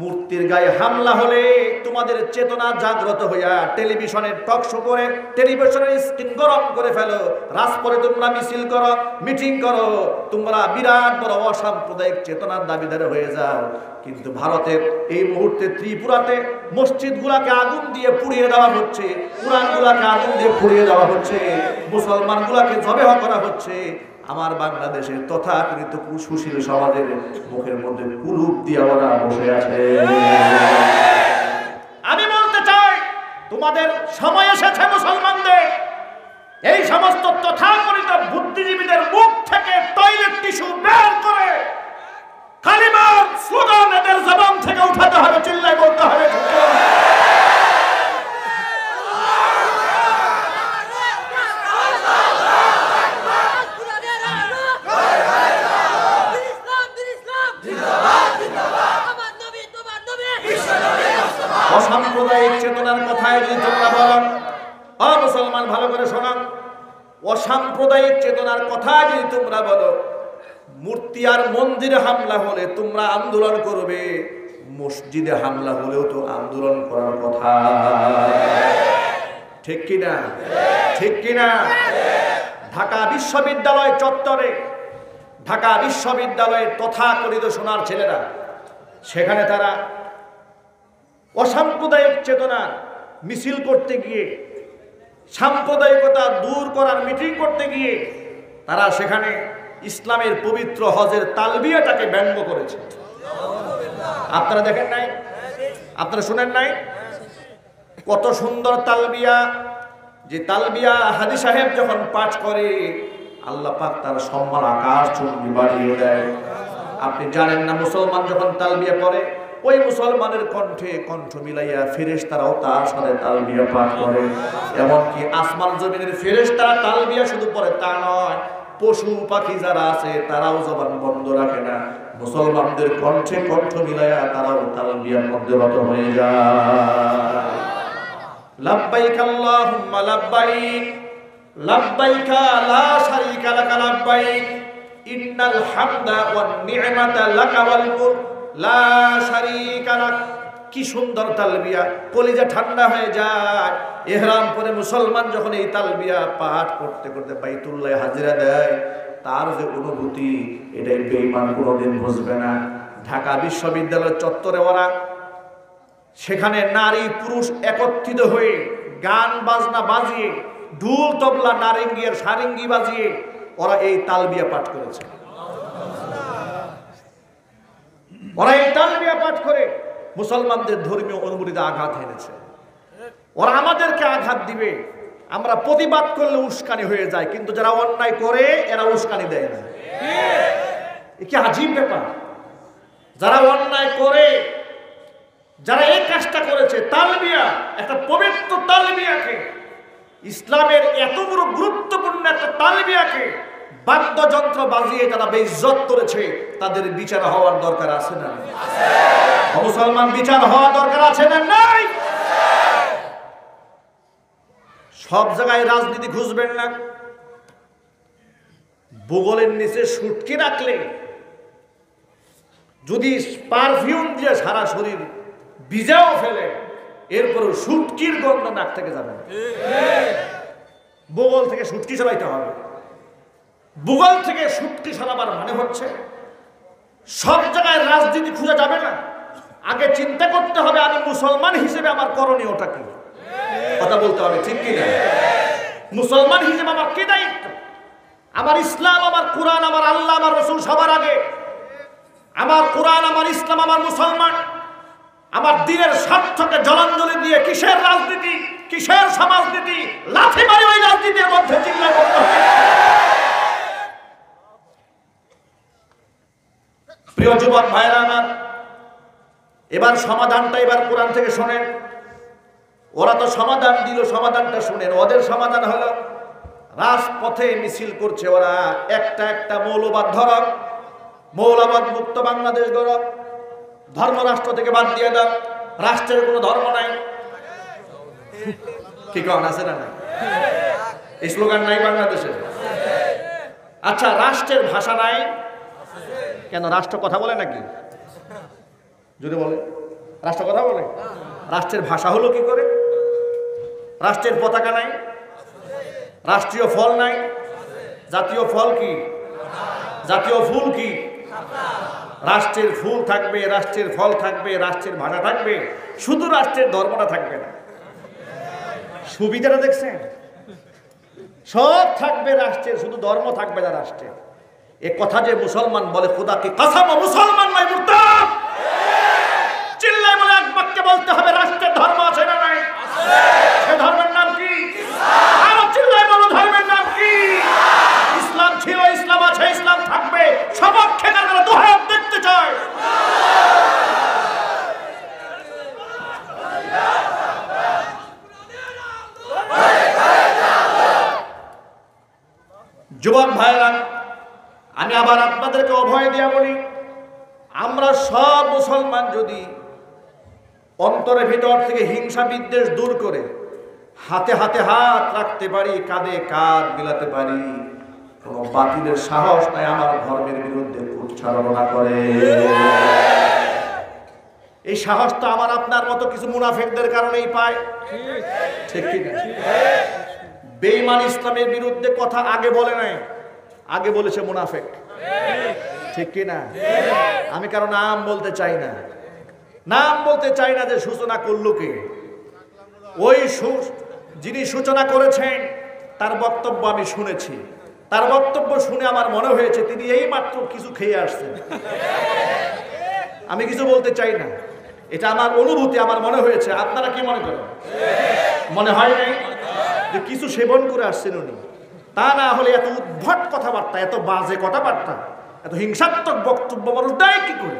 মূর্তির গায়ে হামলা হলে তোমাদের চেতনা জাগ্রত হইয়া টেলিভিশনের টক শো করে, টেলিভিশনের স্ক্রিন গরম করে ফেলো, রাজপথে তোমরা মিছিল করো, মিটিং করো, তোমরা বিরাট বড় অসাম্প্রদায়িক চেতনার দাবিদার হয়ে যাও। কিন্তু ভারতের এই মুহূর্তে ত্রিপুরাতে মসজিদগুলাকে আগুন দিয়ে পুড়িয়ে দেওয়া হচ্ছে, কোরআনগুলাকে আগুন দিয়ে পুড়িয়ে দেওয়া হচ্ছে, মুসলমানগুলাকে জবেহ করা হচ্ছে। আমার বাংলাদেশের তথাকথিত সুশীল সমাজের মুখের মধ্যে কুলুপ দিয়ে ওরা বসে আছে। আমি বলতে চাই, তোমাদের সময় এসেছে মুসলমানদের এই সমস্ত তথাকথিত বুদ্ধিজীবীদের মুখ থেকে টয়লেট টিস্যু বের করে কালিমার স্লোগান এদের জবান থেকে উঠাতে হবে, চিল্লায় বলতে হবে। অসাম্প্রদায়িক চেতনার কথায় যদি তোমরা বলো, মুসলমান ভালো করে শোনো, অসাম্প্রদায়িক চেতনার কথায় যদি তোমরা বলো, মূর্তি আর মন্দিরে হামলা হলে তোমরা আন্দোলন করবে, মসজিদে হামলা হলেও তো আন্দোলন করার কথা, ঠিক কিনা? ঠিক কিনা? ঢাকা বিশ্ববিদ্যালয় চত্বরে, ঢাকা বিশ্ববিদ্যালয়ের তথাকথিত সোনার ছেলেরা, সেখানে তারা অসাম্প্রদায়িক চেতনা মিছিল করতে গিয়ে, সাম্প্রদায়িকতা দূর করার মিটিং করতে গিয়ে তারা সেখানে ইসলামের পবিত্র হজের তালবিয়াটাকে ব্যঙ্গ করেছে। আপনারা দেখেন নাই? আপনারা শুনেন নাই? কত সুন্দর তালবিয়া! যে তালবিয়া হাজী সাহেব যখন পাঠ করে আল্লাহ পাক তার সম্মান আকাশ চুম্বি বাড়িয়ে দেয়। আপনি জানেন না, মুসলমান যখন তালবিয়া পড়ে ওই মুসলমানের কণ্ঠে কণ্ঠ মিলাইয়া ফেরেশতারাও তার সাথে তালবিয়া পাঠ করে। এমনকি আসমান জমিনের ফেরেশতারা তালবিয়া শুধু পড়ে তা নয়, পশু পাখি যারা আছে তারাও জবান বন্ধ রাখে না, মুসলমানদের কণ্ঠে কণ্ঠ মিলাইয়া তারাও তালবিয়ার মধ্যে রত হয়ে যায়। লাব্বাইক আল্লাহুম্মা লাব্বাইক, লাব্বাইকা লা শারীকা লাকা লাব্বাইক, ইন্নাল হামদা ওয়ান নি'মাতা লাকা ওয়াল মুলক লা শারীকা লাক। কি সুন্দর তালবিয়া, কলিজা ঠান্ডা হয়ে যায়। ইহরাম পরে মুসলমান যখন এই তালবিয়া পাঠ করতে করতে বাইতুল্লাহ হাজিরা দেয়, তার যে অনুভূতি এটাই বেঈমান কোনোদিন বুঝবে না। ঢাকা বিশ্ববিদ্যালয়ের চত্বরে ওরা সেখানে নারী পুরুষ একত্রিত হয়ে গান বাজনা বাজিয়ে, ঢোল তবলা নারেঙ্গি আর সারেঙ্গি বাজিয়ে ওরা এই তালবিয়া পাঠ করেছে। ওরা এই তালবিয়া পাঠ করে মুসলমানদের ধর্মীয় অনুভূতিতে আঘাত এনেছে। ওরা আমাদেরকে আঘাত দিবে, আমরা প্রতিবাদ করলে উস্কানি হয়ে যায়, কিন্তু যারা অন্যায় করে এরা উস্কানি দেয় না। এ কি আজীব ব্যাপার! যারা অন্যায় করে, যারা এই কাজটা করেছে, তালবিয়া একটা পবিত্র তালবিয়াকে, ইসলামের এত বড় গুরুত্বপূর্ণ একটা তালবিয়াকে বাদ্যযন্ত্র বাজিয়ে যারা বেইজ্জত করেছে, তাদের বিচার হওয়ার দরকার আছে না? মুসলমান বিচার হওয়া দরকার আছে না? নাই। সব জায়গায় রাজনীতি খুঁজবেন না। বগলের নিচে সুটকি রাখলে যদি পারফিউম দিয়ে সারা শরীর ভিজাও ফেলে, এরপর সুটকির গন্ধ নাক থেকে যাবে। বগল থেকে সুটকি সরাইতে হবে। বগল থেকে সুটকি সরাবার মানে হচ্ছে সব জায়গায় রাজনীতি খুঁজে যাবে না। আগে চিন্তা করতে হবে আমি মুসলমান হিসেবে আমার করণীয়টা কি। কথা বলতে হবে, ঠিক কি না? মুসলমান হিসেবে আমার কি দায়িত্ব? আমার ইসলাম, আমার কোরআন, আমার আল্লাহ, আমার রাসূল সবার আগে। আমার কোরআন, আমার ইসলাম, আমার মুসলমান, আমার দ্বীনের স্বার্থকে জলাঞ্জলি দিয়ে কিসের রাজনীতি, কিসের সমাজনীতি? লাথি মারি ওই রাজনীতির মধ্যে চিন্তা করতে হবে। প্রিয় যুবক ভাইরা আমার, এবার সমাধানটা এবার কোরআন থেকে শোনেন। ওরা তো সমাধান দিল, সমাধানটা শুনেন। ওদের সমাধান হলো রাজপথে মিছিল করছে ওরা, একটা একটা মৌলবাদ ধরক, মৌলবাদ মুক্ত বাংলাদেশ গড়ক, ধর্মরাষ্ট্র থেকে বাদ দিয়ে দাও, রাষ্ট্রের কোনো ধর্ম নাই। কি কারণ আছে না? এই স্লোগান নাই বাংলাদেশে? আচ্ছা, রাষ্ট্রের ভাষা নাই কেন? রাষ্ট্র কথা বলে নাকি? যদি বলে রাষ্ট্র কথা বলে, রাষ্ট্রের ভাষা হলো কি করে? রাষ্ট্রের পতাকা নাই, রাষ্ট্রীয় ফল নাই। জাতীয় ফল কি? জাতীয় ফুল কি? রাষ্ট্রের ফুল থাকবে, রাষ্ট্রের ফল থাকবে, রাষ্ট্রের ভাষা থাকবে, শুধু রাষ্ট্রের ধর্মটা থাকবে না। সুবিধাটা দেখছেন? সব থাকবে রাষ্ট্রের, শুধু ধর্ম থাকবে না রাষ্ট্রের। এ কথা যে মুসলমান বলে খোদা কি কসম, মুসলমান নয়, মুরতাদ। চিল্লায় বলে এক বাক্যে বলতে হবে রাষ্ট্রের ধর্ম আছে না নাই? সে ধর্মের নাম কি? আরো চিল্লায় বলো ধর্মের নাম কি? ইসলাম ছিল, ইসলাম আছে, ইসলাম থাকবে। সপক্ষে যারা দোহাই দেখতে চায়, যুবক ভাইরা, আমি আবার আপনাদেরকে অভয় দিয়া বলি, আমরা সব মুসলমান যদি অন্তরের ভিতর থেকে হিংসা বিদ্বেষ দূর করে হাতে হাতে হাত রাখতে পারি, কাঁধে কাঁধ মিলাতে পারি, কোন বাতিলের সাহস নাই আমার ধর্মের বিরুদ্ধে উচ্চারণা করে। এই সাহসটা আমার আপনার মতো কিছু মুনাফিকদের কারণেই পায়, ঠিক কি না? বেঈমান ইসলামের বিরুদ্ধে কথা আগে বলে নাই, আগে বলেছে মুনাফিক, ঠিক কি না? আমি কারো নাম বলতে চাই না, নাম বলতে চাই না যে সূচনা করলো কে। ওই যিনি সূচনা করেছেন তার বক্তব্য আমি শুনেছি। তার বক্তব্য শুনে আমার মনে হয়েছে তিনি এই মাত্র কিছু খেয়ে আসছেন। আমি কিছু বলতে চাই না, এটা আমার অনুভূতি, আমার মনে হয়েছে। আপনারা কি মনে করেন? মনে হয় নাই যে কিছু সেবন করে আসছেন উনি? তা না হলে এত উদ্ভট কথাবার্তা, এত বাজে কথাবার্তা, এত হিংসাত্মক বক্তব্য মানুষ দেয় কি করে?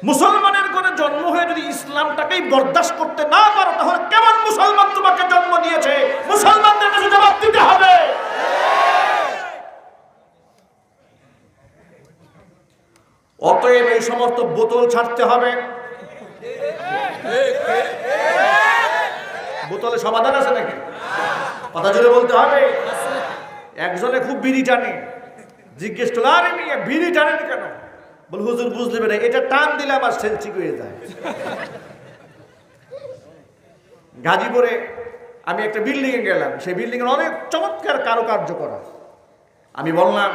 মুসলমানের ঘরে জন্ম হয়ে যদি ইসলামটাকেই বরদাস্ত করতে না পারো, তাহলে কেমন মুসলমান তোমাকে জন্ম দিয়েছে? মুসলমানদের কাছে জবাব দিতে হবে। অতএব এই সমস্ত বোতল ছাড়তে হবে। বোতলে সমাধান আছে নাকি? কথা জুড়ে বলতে হবে। একজনে খুব বিড়ি টানে, জিজ্ঞেস করলো, আরে মিয়া বিড়ি টানেন কেন? বল হুজুর বুঝলে না, এটা টান দিলে আমার সেন্সিক হয়ে যায়। গাজীপুরে আমি একটা বিল্ডিং এ গেলাম, সেই বিল্ডিং এর অনেক চমৎকার কারুকার্য করা। আমি বললাম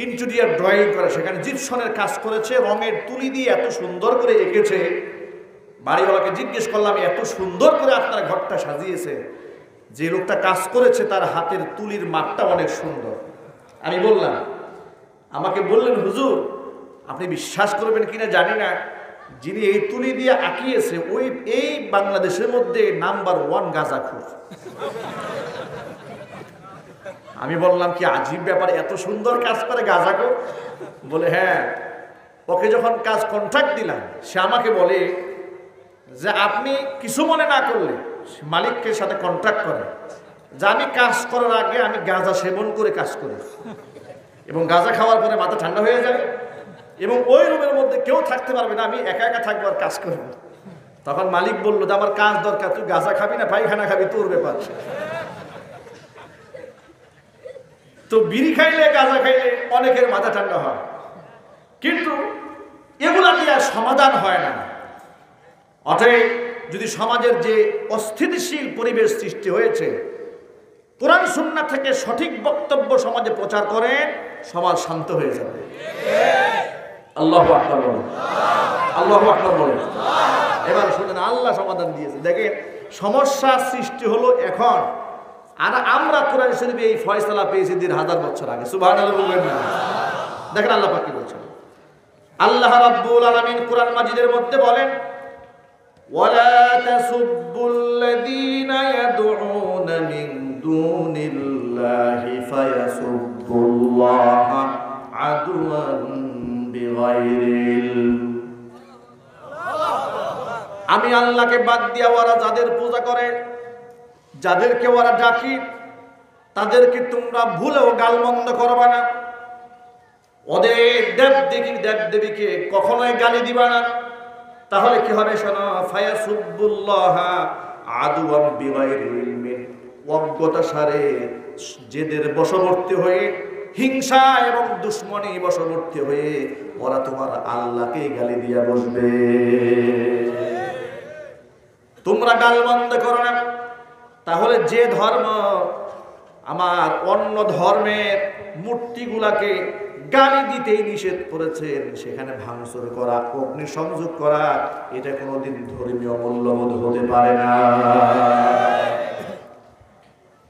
ইন্টেরিয়র ড্রয়িং করা, সেখানে জিপসনের কাজ করেছে, রঙের তুলি দিয়ে এত সুন্দর করে এঁকেছে। বাড়িওয়ালাকে জিজ্ঞেস করলাম, এত সুন্দর করে আপনার ঘরটা সাজিয়েছে, যে লোকটা কাজ করেছে তার হাতের তুলির মাপটা অনেক সুন্দর। আমি বললাম, আমাকে বললেন হুজুর আপনি বিশ্বাস করবেন কিনা জানি না, যিনি এই তুলি দিয়ে আঁকিয়েছে ওই এই বাংলাদেশের মধ্যে নাম্বার 1 গাঁজাখোর। আমি বললাম কি আজীব ব্যাপার, এত সুন্দর কাজ করে গাঁজাখোর? বলে হ্যাঁ। ওকে যখন কাজ কন্ট্রাক্ট দিলাম, সে আমাকে বলে যে আপনি কিছু মনে না করলে মালিককে সাথে কন্ট্রাক্ট করে যে আমি কাজ করার আগে আমি গাঁজা সেবন করে কাজ করি, এবং গাঁজা খাওয়ার পরে মাথা ঠান্ডা হয়ে যায়, এবং ওই রুমের মধ্যে কেউ থাকতে পারবে না, আমি একা একা থাকবো আর কাজ করবো। তখন মালিক বললো যে আমার কাজ দরকার, তুই গাঁজা খাবি না পায়খানা খাবি তোর ব্যাপার। তো বিড়ি খাইলে গাঁজা খাইলে অনেকের মাথা ঠান্ডা হয়, কিন্তু এগুলা দিয়ে সমাধান হয় না। অতএব যদি সমাজের যে অস্থিতিশীল পরিবেশ সৃষ্টি হয়েছে, কোরআন সুন্নাহ থেকে সঠিক বক্তব্য সমাজে প্রচার করেন, সমাজ শান্ত হয়ে যাবে। আল্লাহু আকবার বলেন, আল্লাহু আকবার বলেন। এবার শুনেন, আল্লাহ সমাধান দিয়েছে। দেখেন সমস্যা সৃষ্টি হলো এখন, আর আমরা কোরআন শরীফে এই ফয়সালা পেয়েছি ১,৫০০ বছর আগে। সুবহানাল্লাহ বলবেন না? দেখেন আল্লাহ পাক কি বলছেন। আল্লাহ রাব্বুল আলামিন কোরআন মাজিদের মধ্যে বলেন, ওয়ালা তাসুব্বুল্লাযীনা ইয়াদউনা মিন দুনিল্লাহি ফায়াসুব্বুল্লাহা আদওয়ান বিগাইরি ইলম। আমি আল্লাহকে বাদ দিয়া ওরা যাদের পূজা করে, যাদেরকে ওরা ডাকি, তাদেরকে তোমরা ভুলেও গালমন্দ করবা না। ওদের দেবদেবীকে কখনোই গালি দিবা না। তাহলে কি হবে শোনো, ফায়াসুব্বুল্লাহা আদওয়ান বিগাইরি ইলমিন, অজ্ঞতা সারে জেদের বশবর্তী হয়ে, হিংসা এবং দুশ্মনী বশবর্তী হয়ে ওরা তোমার আল্লাহকে গালি দিয়া বসবে। তোমরা গালমন্দ করো না। তাহলে যে ধর্ম আমার অন্য ধর্মের মূর্তিগুলাকে গালি দিতেই নিষেধ করেছেন, সেখানে ভাঙচুর করা, অগ্নি সংযোগ করা, এটা কোনোদিন ধর্মীয় মূল্যবোধ হতে পারে না।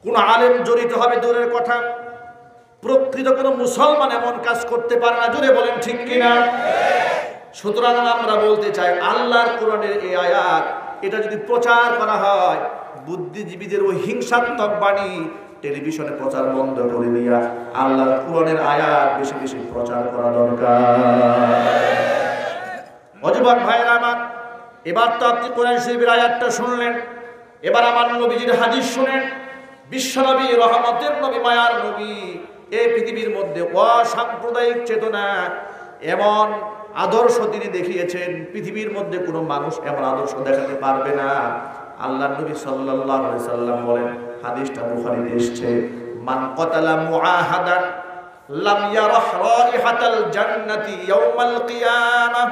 কোন আলেম জড়িত হবে দূরের কথা, প্রকৃত কোন মুসলমান এমন কাজ করতে পারে না। জোরে বলেন ঠিক কিনা? সুতরাং আমরা বলতে চাই, আল্লাহর কোরআনের এই আয়াত, এটা যদি প্রচার করা হয়, বুদ্ধিজীবীদের ওই হিংসাত্মক বাণী টেলিভিশনে প্রচার বন্ধ করে দিয়া আল্লাহর কোরআনের আয়াত বেশি বেশি প্রচার করা দরকার। অযুবক ভাইরা আমার, এবার তো আপনি কোরআন শরীফের আয়াতটা শুনলেন, এবার আমার নবীজির হাদিস শুনেন। বিশ্বনবী, রহমতের নবী, মায়ার নবী, এই পৃথিবীর মধ্যে অসাম্প্রদায়িক চেতনা এমন আদর্শ তিনি দেখিয়েছেন, পৃথিবীর মধ্যে কোনো মানুষ এমন আদর্শ দেখাতে পারবে না। আল্লাহর নবী সাল্লাল্লাহু আলাইহি সাল্লাম বলেন, হাদিসটা বুখারীতে এসেছে, মান কাতালা মুআহাদান লাম ইয়ারাহ রাইহাতাল জান্নাতি ইয়াউমাল কিয়ামাহ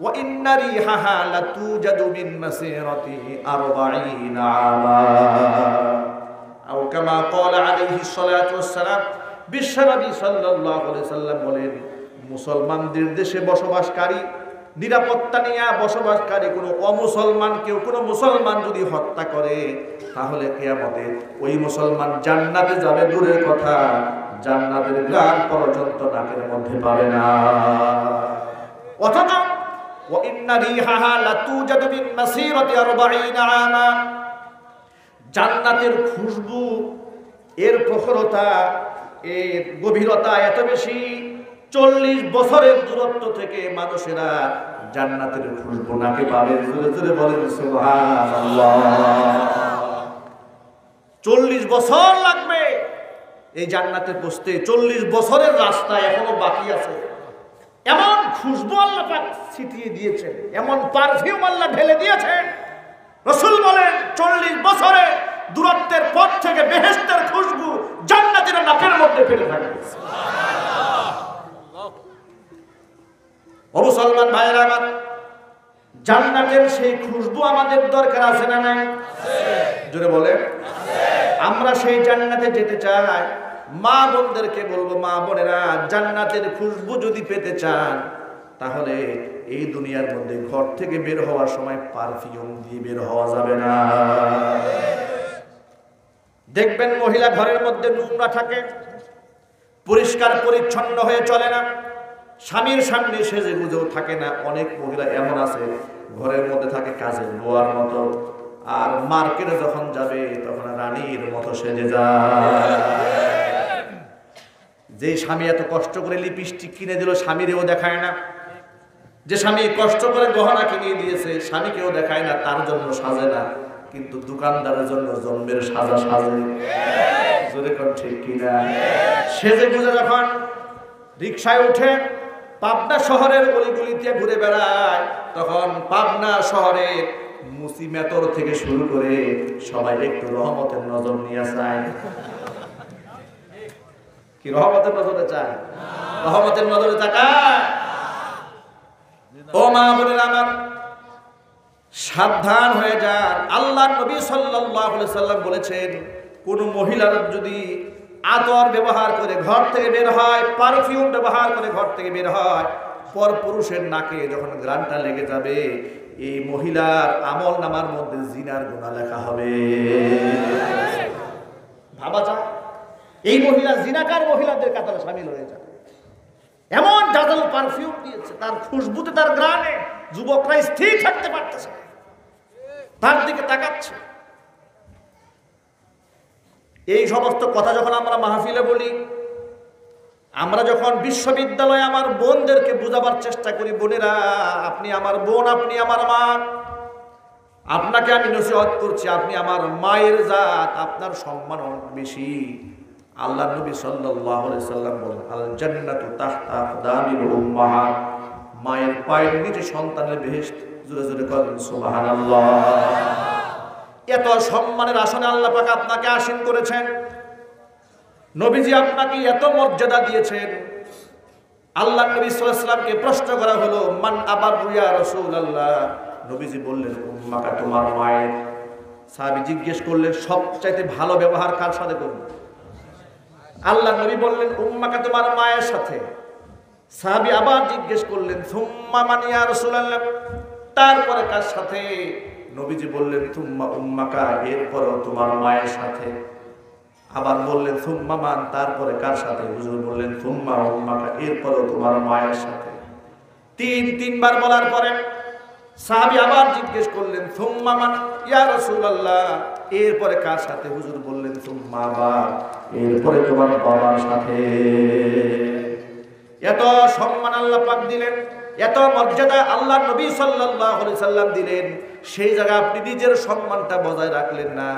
ওয়া ইন্না রিহাহা লাতুজাদু মিন মাসিরাতি 40 আমা। আও কামা ক্বালা আলাইহিস সালাতু ওয়াস সালাম। বিশ্বনবী সাল্লাল্লাহু আলাইহি সাল্লাম বলেন, মুসলমানদের দেশে বসবাসকারী নিরাপত্তা নিয়ে বসবাসকারী কোনো অমুসলমান কেউ কোনো মুসলমান যদি হত্যা করে, তাহলে কিয়ামতে ওই মুসলমান জান্নাতে যাবে দূরের কথা, জান্নাতের ঘ্রাণ পর্যন্ত নাকের মধ্যে পাবে না। অথচ ওয়া ইন্না রিহাহা লাতুজাদু মিন মাসিরাতি 40 আমা, জান্নাতের খুশবু এর প্রখরতা, এর গভীরতা এত বেশি, 40 বছরের দূরত্ব থেকে মানুষেরা জান্নাতের খুশবু নাকে পাবে। জোরে জোরে বলেন সুবহানাল্লাহ। 40 বছর লাগবে এই জান্নাতে পৌঁছতে, 40 বছরের রাস্তা এখনো বাকি আছে। এমন খুশবু আল্লাহ পাক ছিটিয়ে দিয়েছেন, এমন পারফিউম আল্লাহ ঢেলে দিয়েছেন। রাসূল বলেন 40 বছরে দূরত্বের পর থেকে বেহেশতের খুশবু জান্নাতের নাকের মধ্যে ফেলে থাকে। ও মুসলমান ভাইয়েরা আমার, জান্নাতের সেই খুশবু আমাদের দরকার আছে না নাই? জোরে বলে আমরা সেই জান্নাতে যেতে চাই। মা বোনদেরকে বলবো, মা বোনেরা, জান্নাতের খুশবু যদি পেতে চান, তাহলে এই দুনিয়ার মধ্যে ঘর থেকে বের হওয়ার সময় পারফিউম দিয়ে বের হওয়া যাবে না। দেখবেন মহিলা ঘরের মধ্যে নোংরা থাকে, পরিষ্কার পরিচ্ছন্ন হয়ে চলে না, স্বামীর সামনে সেজে গুজেও থাকে না। অনেক মহিলা এমন আছে ঘরের মধ্যে থাকে কাজের বুয়ার মতো, আর মার্কেটে যখন যাবে তখন রানীর মতো সেজে যায়। যে স্বামী এত কষ্ট করে লিপস্টিক কিনে দিল, স্বামীরেও দেখায় না। যে স্বামী কষ্ট করে গহনা কিনে দিয়েছে, স্বামীকেও দেখায় না, তার জন্য সাজে না, কিন্তু দোকানদারের জন্য জন্মের সাজা সাজে। জোরে কোন ঠিক কিনা? সেজে গুজে যখন রিকশায় উঠে পাবনা শহরের গলিগুলিতে ঘুরে বেড়ায়, তখন পাবনা শহরের মুসি মেতর থেকে শুরু করে সবাই একটু রহমতের নজর নিয়ে চায়। কি রহমতের নজরে চায়? রহমতের নজরে তাকায়। ও মা বোনেরা আমার, সাবধান হয়ে যান। আল্লাহর নবী সাল্লাল্লাহু আলাইহি সাল্লাম বলেছেন, কোন মহিলার যদি আতর ব্যবহার করে ঘর থেকে বের হয়, পারফিউম ব্যবহার করে ঘর থেকে বের হয়, পর পুরুষের নাকে যখন ঘ্রাণটা লেগে যাবে, এই মহিলার আমল নামার মধ্যে জিনার গুনাহ লেখা হবে। ভাবা যায়, এই মহিলা জিনাকার মহিলাদের কাতারে শামিল হয়ে যাবে। এমন জাজাল পারফিউম দিয়েছে, তার খুশবুতে, তার ঘ্রাণে যুবকরা স্থির থাকতে পারতেছে, তার দিকে তাকাচ্ছে। এই সমস্ত কথা যখন আমরা মাহফিলে বলি, আমরা যখন বিশ্ববিদ্যালয়ে আমার বোনদেরকে বোঝাবার চেষ্টা করি, বোনেরা আপনি আমার বোন, আপনি আমার মা, আপনাকে আমি নসিহত করছি, আপনি আমার মায়ের জাত, আপনার সম্মান অনেক বেশি। আল্লাহ নবী সাল্লাল্লাহু আলাইহি সাল্লাম বলেন, আল জান্নাতু তাহতা আকদামিল উম্মাহাত, মায়ের পায়ের নিচে সন্তানের বেহেশত। জোরে জোরে বলেন সুবহানাল্লাহ। এত সম্মানের আসনে আল্লাহ পাক আপনাকে আসীন করেছেন, নবীজি আপনাকে এত মর্যাদা দিয়েছেন। আল্লাহ নবী সাল্লাল্লাহু আলাইহি সাল্লামকে প্রশ্ন করা হলো, মান আবারু ইয়া রাসূলুল্লাহ? নবীজি বললেন, উম্মাকা, তোমার মায়ের। সাহাবী জিজ্ঞেস করলেন, সবচাইতে ভালো ব্যবহার কার সাথে করব? আল্লাহ নবী বললেন, উম্মাকা, তোমার মায়ের সাথে। সাহাবী আবার জিজ্ঞেস করলেন, সুম্মা মান ইয়া রাসূলুল্লাহ? তারপরে কার সাথে? নবীজি বললেন, সুম্মা উম্মাকা, এরপরেও তোমার মায়ের সাথে। আবার বললেন, সুম্মা মান? তারপরে কার সাথে? হুজুর বললেন, সুম্মা উম্মাকা, এরপরেও তোমার মায়ের সাথে। তিনবার বলার পরে সাহাবী আবার জিজ্ঞেস করলেন, সুম্মা মান ইয়া রাসূলুল্লাহ? এরপরে কার সাথে? হুজুর বললেন, সুম্মা বা, এরপরে তোমার বাবার সাথে। এত সম্মান আল্লাহ পাক দিলেন, এত মর্যাদা আল্লাহ নবী সাল্লাল্লাহু আলাইহি সাল্লাম দিলেন, সেই জায়গায় আপনি নিজের সম্মানটা বজায় রাখলেন না।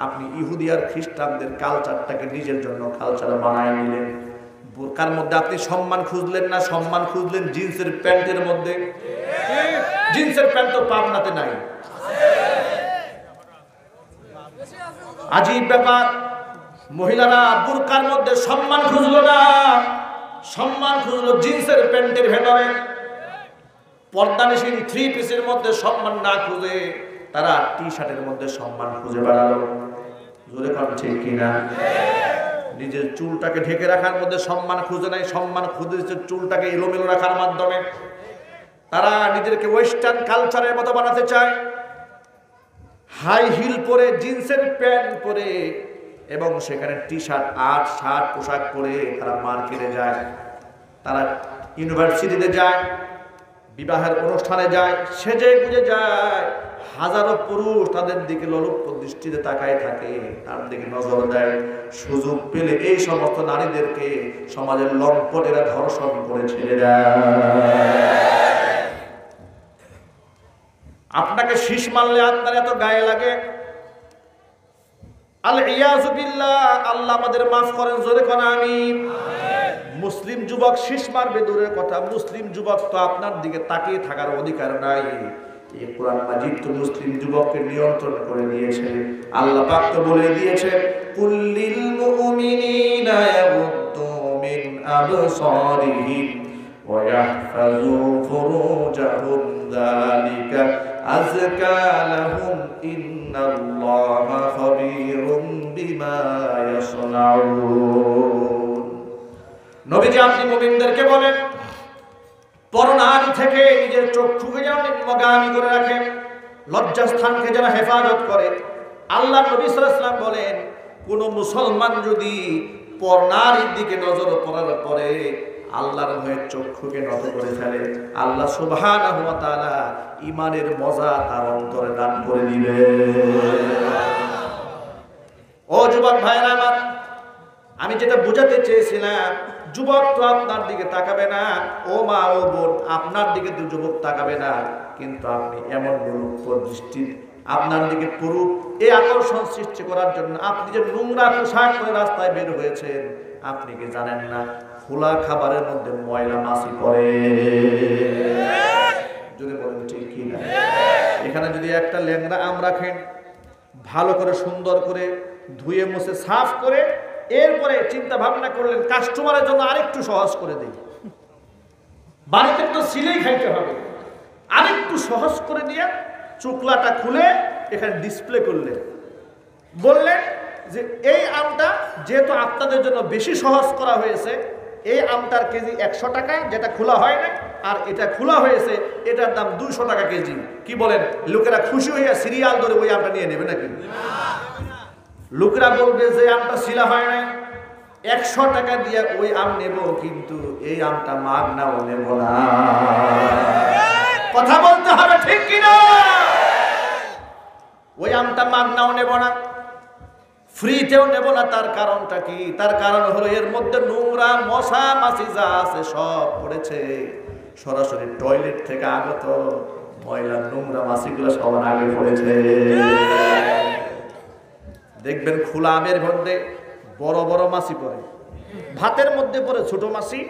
আপনি ইহুদি আর খ্রিস্টানদের কালচারটাকে নিজের জন্য কালচার বানায় নিলেন। বোরকার মধ্যে আপনি সম্মান খুঁজলেন না, সম্মান খুঁজলেন জিন্সের প্যান্টের মধ্যে। জিন্সের প্যান্ট তো পাবনাতে নাই। আজীব ব্যাপার, মহিলারা বোরকার মধ্যে সম্মান খুঁজলো না, সম্মান খুঁজলো জিন্সের প্যান্টের ভেতরে। পর্দানিসীন থ্রি পিসের মধ্যে সম্মান না খুঁজে তারা টি শার্টের মধ্যে সম্মান খুঁজে বেড়ালো। জোরে কথা ঠিক কিনা? নিজের চুলটাকে ঢেকে রাখার মধ্যে সম্মান খুঁজে নাই, সম্মান খুঁজেছে চুলটাকে এলোমেলো রাখার মাধ্যমে। তারা নিজেদেরকে ওয়েস্টার্ন কালচারের মতো বানাতে চায়। হাই হিল পরে, জিন্সের প্যান্ট পরে এবং সেখানে টি শার্ট আর শার্ট পোশাক পরে তারা মার্কেটে যায়, তারা ইউনিভার্সিটিতে যায়, বিবাহের অনুষ্ঠানে যায়, সেজে গুজে যায়। হাজারো পুরুষ তাদের দিকে লোলুপ দৃষ্টিতে তাকায় থাকে, তার দিকে নজর দেয়। সুযোগ পেলে এই সমস্ত নারীদেরকে সমাজের লম্পটেরা ধর্ষণ করে ছেড়ে দেয়। আপনাকে শীষ মারলে আপনার এত গায়ে লাগে, আল ইয়াযু বিল্লাহ, আল্লাহ আমাদের মাফ করেন, জোরে কোন আমিন। মুসলিম যুবক শীষ মারবে দূরের কথা, মুসলিম যুবক তো আপনার দিকে তাকিয়ে থাকার অধিকার নাই। এই কোরআন মাজিদ তো মুসলিম যুবককে নিয়ন্ত্রণ করে দিয়েছে। আল্লাহ পাক তো বলে দিয়েছে, কুল্লিল মুমিনিনা ইয়াগুদ্দু মিন আবসারিহিম ওয়া ইয়াহফাযু ফুরুজাহুম যালিকা আযকা লাহুম ইন্নাল্লাহা খাবীরুম বিমা ইয়াসনাউন। নবীজি আপনি মুমিনদেরকে বলেন, পরনারী থেকে নিজের চক্ষুকে যেন নিম্নগামী করে রাখে, লজ্জাস্থানকে যেন হেফাজত করে। আল্লাহ নবী সাল্লাল্লাহু আলাইহি ওয়াসাল্লাম বলেন, কোন মুসলমান যদি পরনারীর দিকে নজর পড়ার পরে আল্লাহর ভয়ে চক্ষুকে নত করে ফেলে, আল্লাহ সুবহানাহু ওয়া তাআলা ঈমানের মজা তার অন্তরে দান করে দিবে। ও যুবক ভাইরা আমার, আমি যেটা বোঝাতে চেয়েছিলাম, যুবক তো আপনার দিকে তাকাবে না, ও মা ও বোন আপনার দিকে তো যুবক তাকাবে না, কিন্তু আপনি এমন দৃষ্টি আপনার দিকে পুরুষ এই আকর্ষণ সৃষ্টি করার জন্য আপনি যে নোংরা পোশাক পরে রাস্তায় বের হয়েছেন, আপনি কি জানেন না খোলা খাবারের মধ্যে ময়লা মাছি পড়ে? যদি বলেন ঠিক কি না? এখানে যদি একটা ল্যাংড়া আম রাখেন, ভালো করে সুন্দর করে ধুয়ে মুছে সাফ করে, এরপরে চিন্তা ভাবনা করলেন কাস্টমারের জন্য আরেকটু সহজ করে দেই, বাড়িতে তো সিলেই খাইতে হবে, আরেকটু সহজ করে দিয়ে চোকলাটা খুলে এখানে ডিসপ্লে করলেন, বললেন যে এই আমটা যেহেতু আপনাদের জন্য বেশি সহজ করা হয়েছে, এই আমটার কেজি 100 টাকা, যেটা খোলা হয় না, আর এটা খোলা হয়েছে এটার দাম 200 টাকা কেজি। কি বলেন? লোকেরা খুশি হইয়া সিরিয়াল ধরে ওই আমটা নিয়ে নেবে নাকি? লোকেরা বলবে যে আমটা শিলা হয় নাই, 100 টাকা দিয়ে ওই আম নেব, কিন্তু এই আমটা মাগনাও নেব না। কথা বলতে হবে ঠিক কিনা? ওই আমটা মাগনাও নেব না, ফ্রিতেও নেব না। তার কারণটা কি? তার কারণ হলো এর মধ্যে নোংরা মশা মাছি যা আছে সব পড়েছে, সরাসরি টয়লেট থেকে আগত ময়লা নোংরা মাছিগুলো সবার আগে পড়েছে। দেখবেন খোলা আমের মধ্যে বড় বড় মাছি পড়ে, ভাতের মধ্যে পড়ে ছোট মাছি,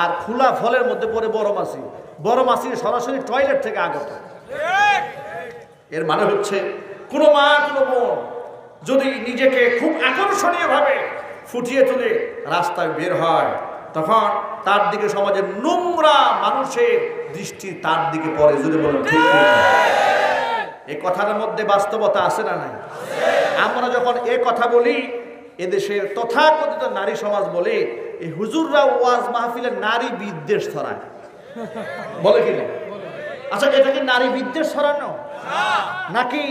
আর খোলা ফলের মধ্যে পড়ে বড় মাছি। বড় মাছি সরাসরি টয়লেট থেকে আগত। এর মানে হচ্ছে কোনো মা কোনো বোন যদি নিজেকে খুব আকর্ষণীয় ভাবে ফুটিয়ে তুলে রাস্তায় বের হয়, তখন তার দিকে সমাজের নোংরা মানুষের দৃষ্টি তার দিকে পড়ে। যদি বলেন ঠিক কিনা? এই কথার মধ্যে বাস্তবতা আছে না নাই? আমরা যখন এ কথা বলি, এদেশের তথাকথিত নারী সমাজ বলে এই হুজুররা ওয়াজ মাহফিলে নারী বিদ্বেষ ছড়ায়, বলে কিনা? আচ্ছা, এটা কি নারী বিদ্বেষ ছড়ানো, নাকি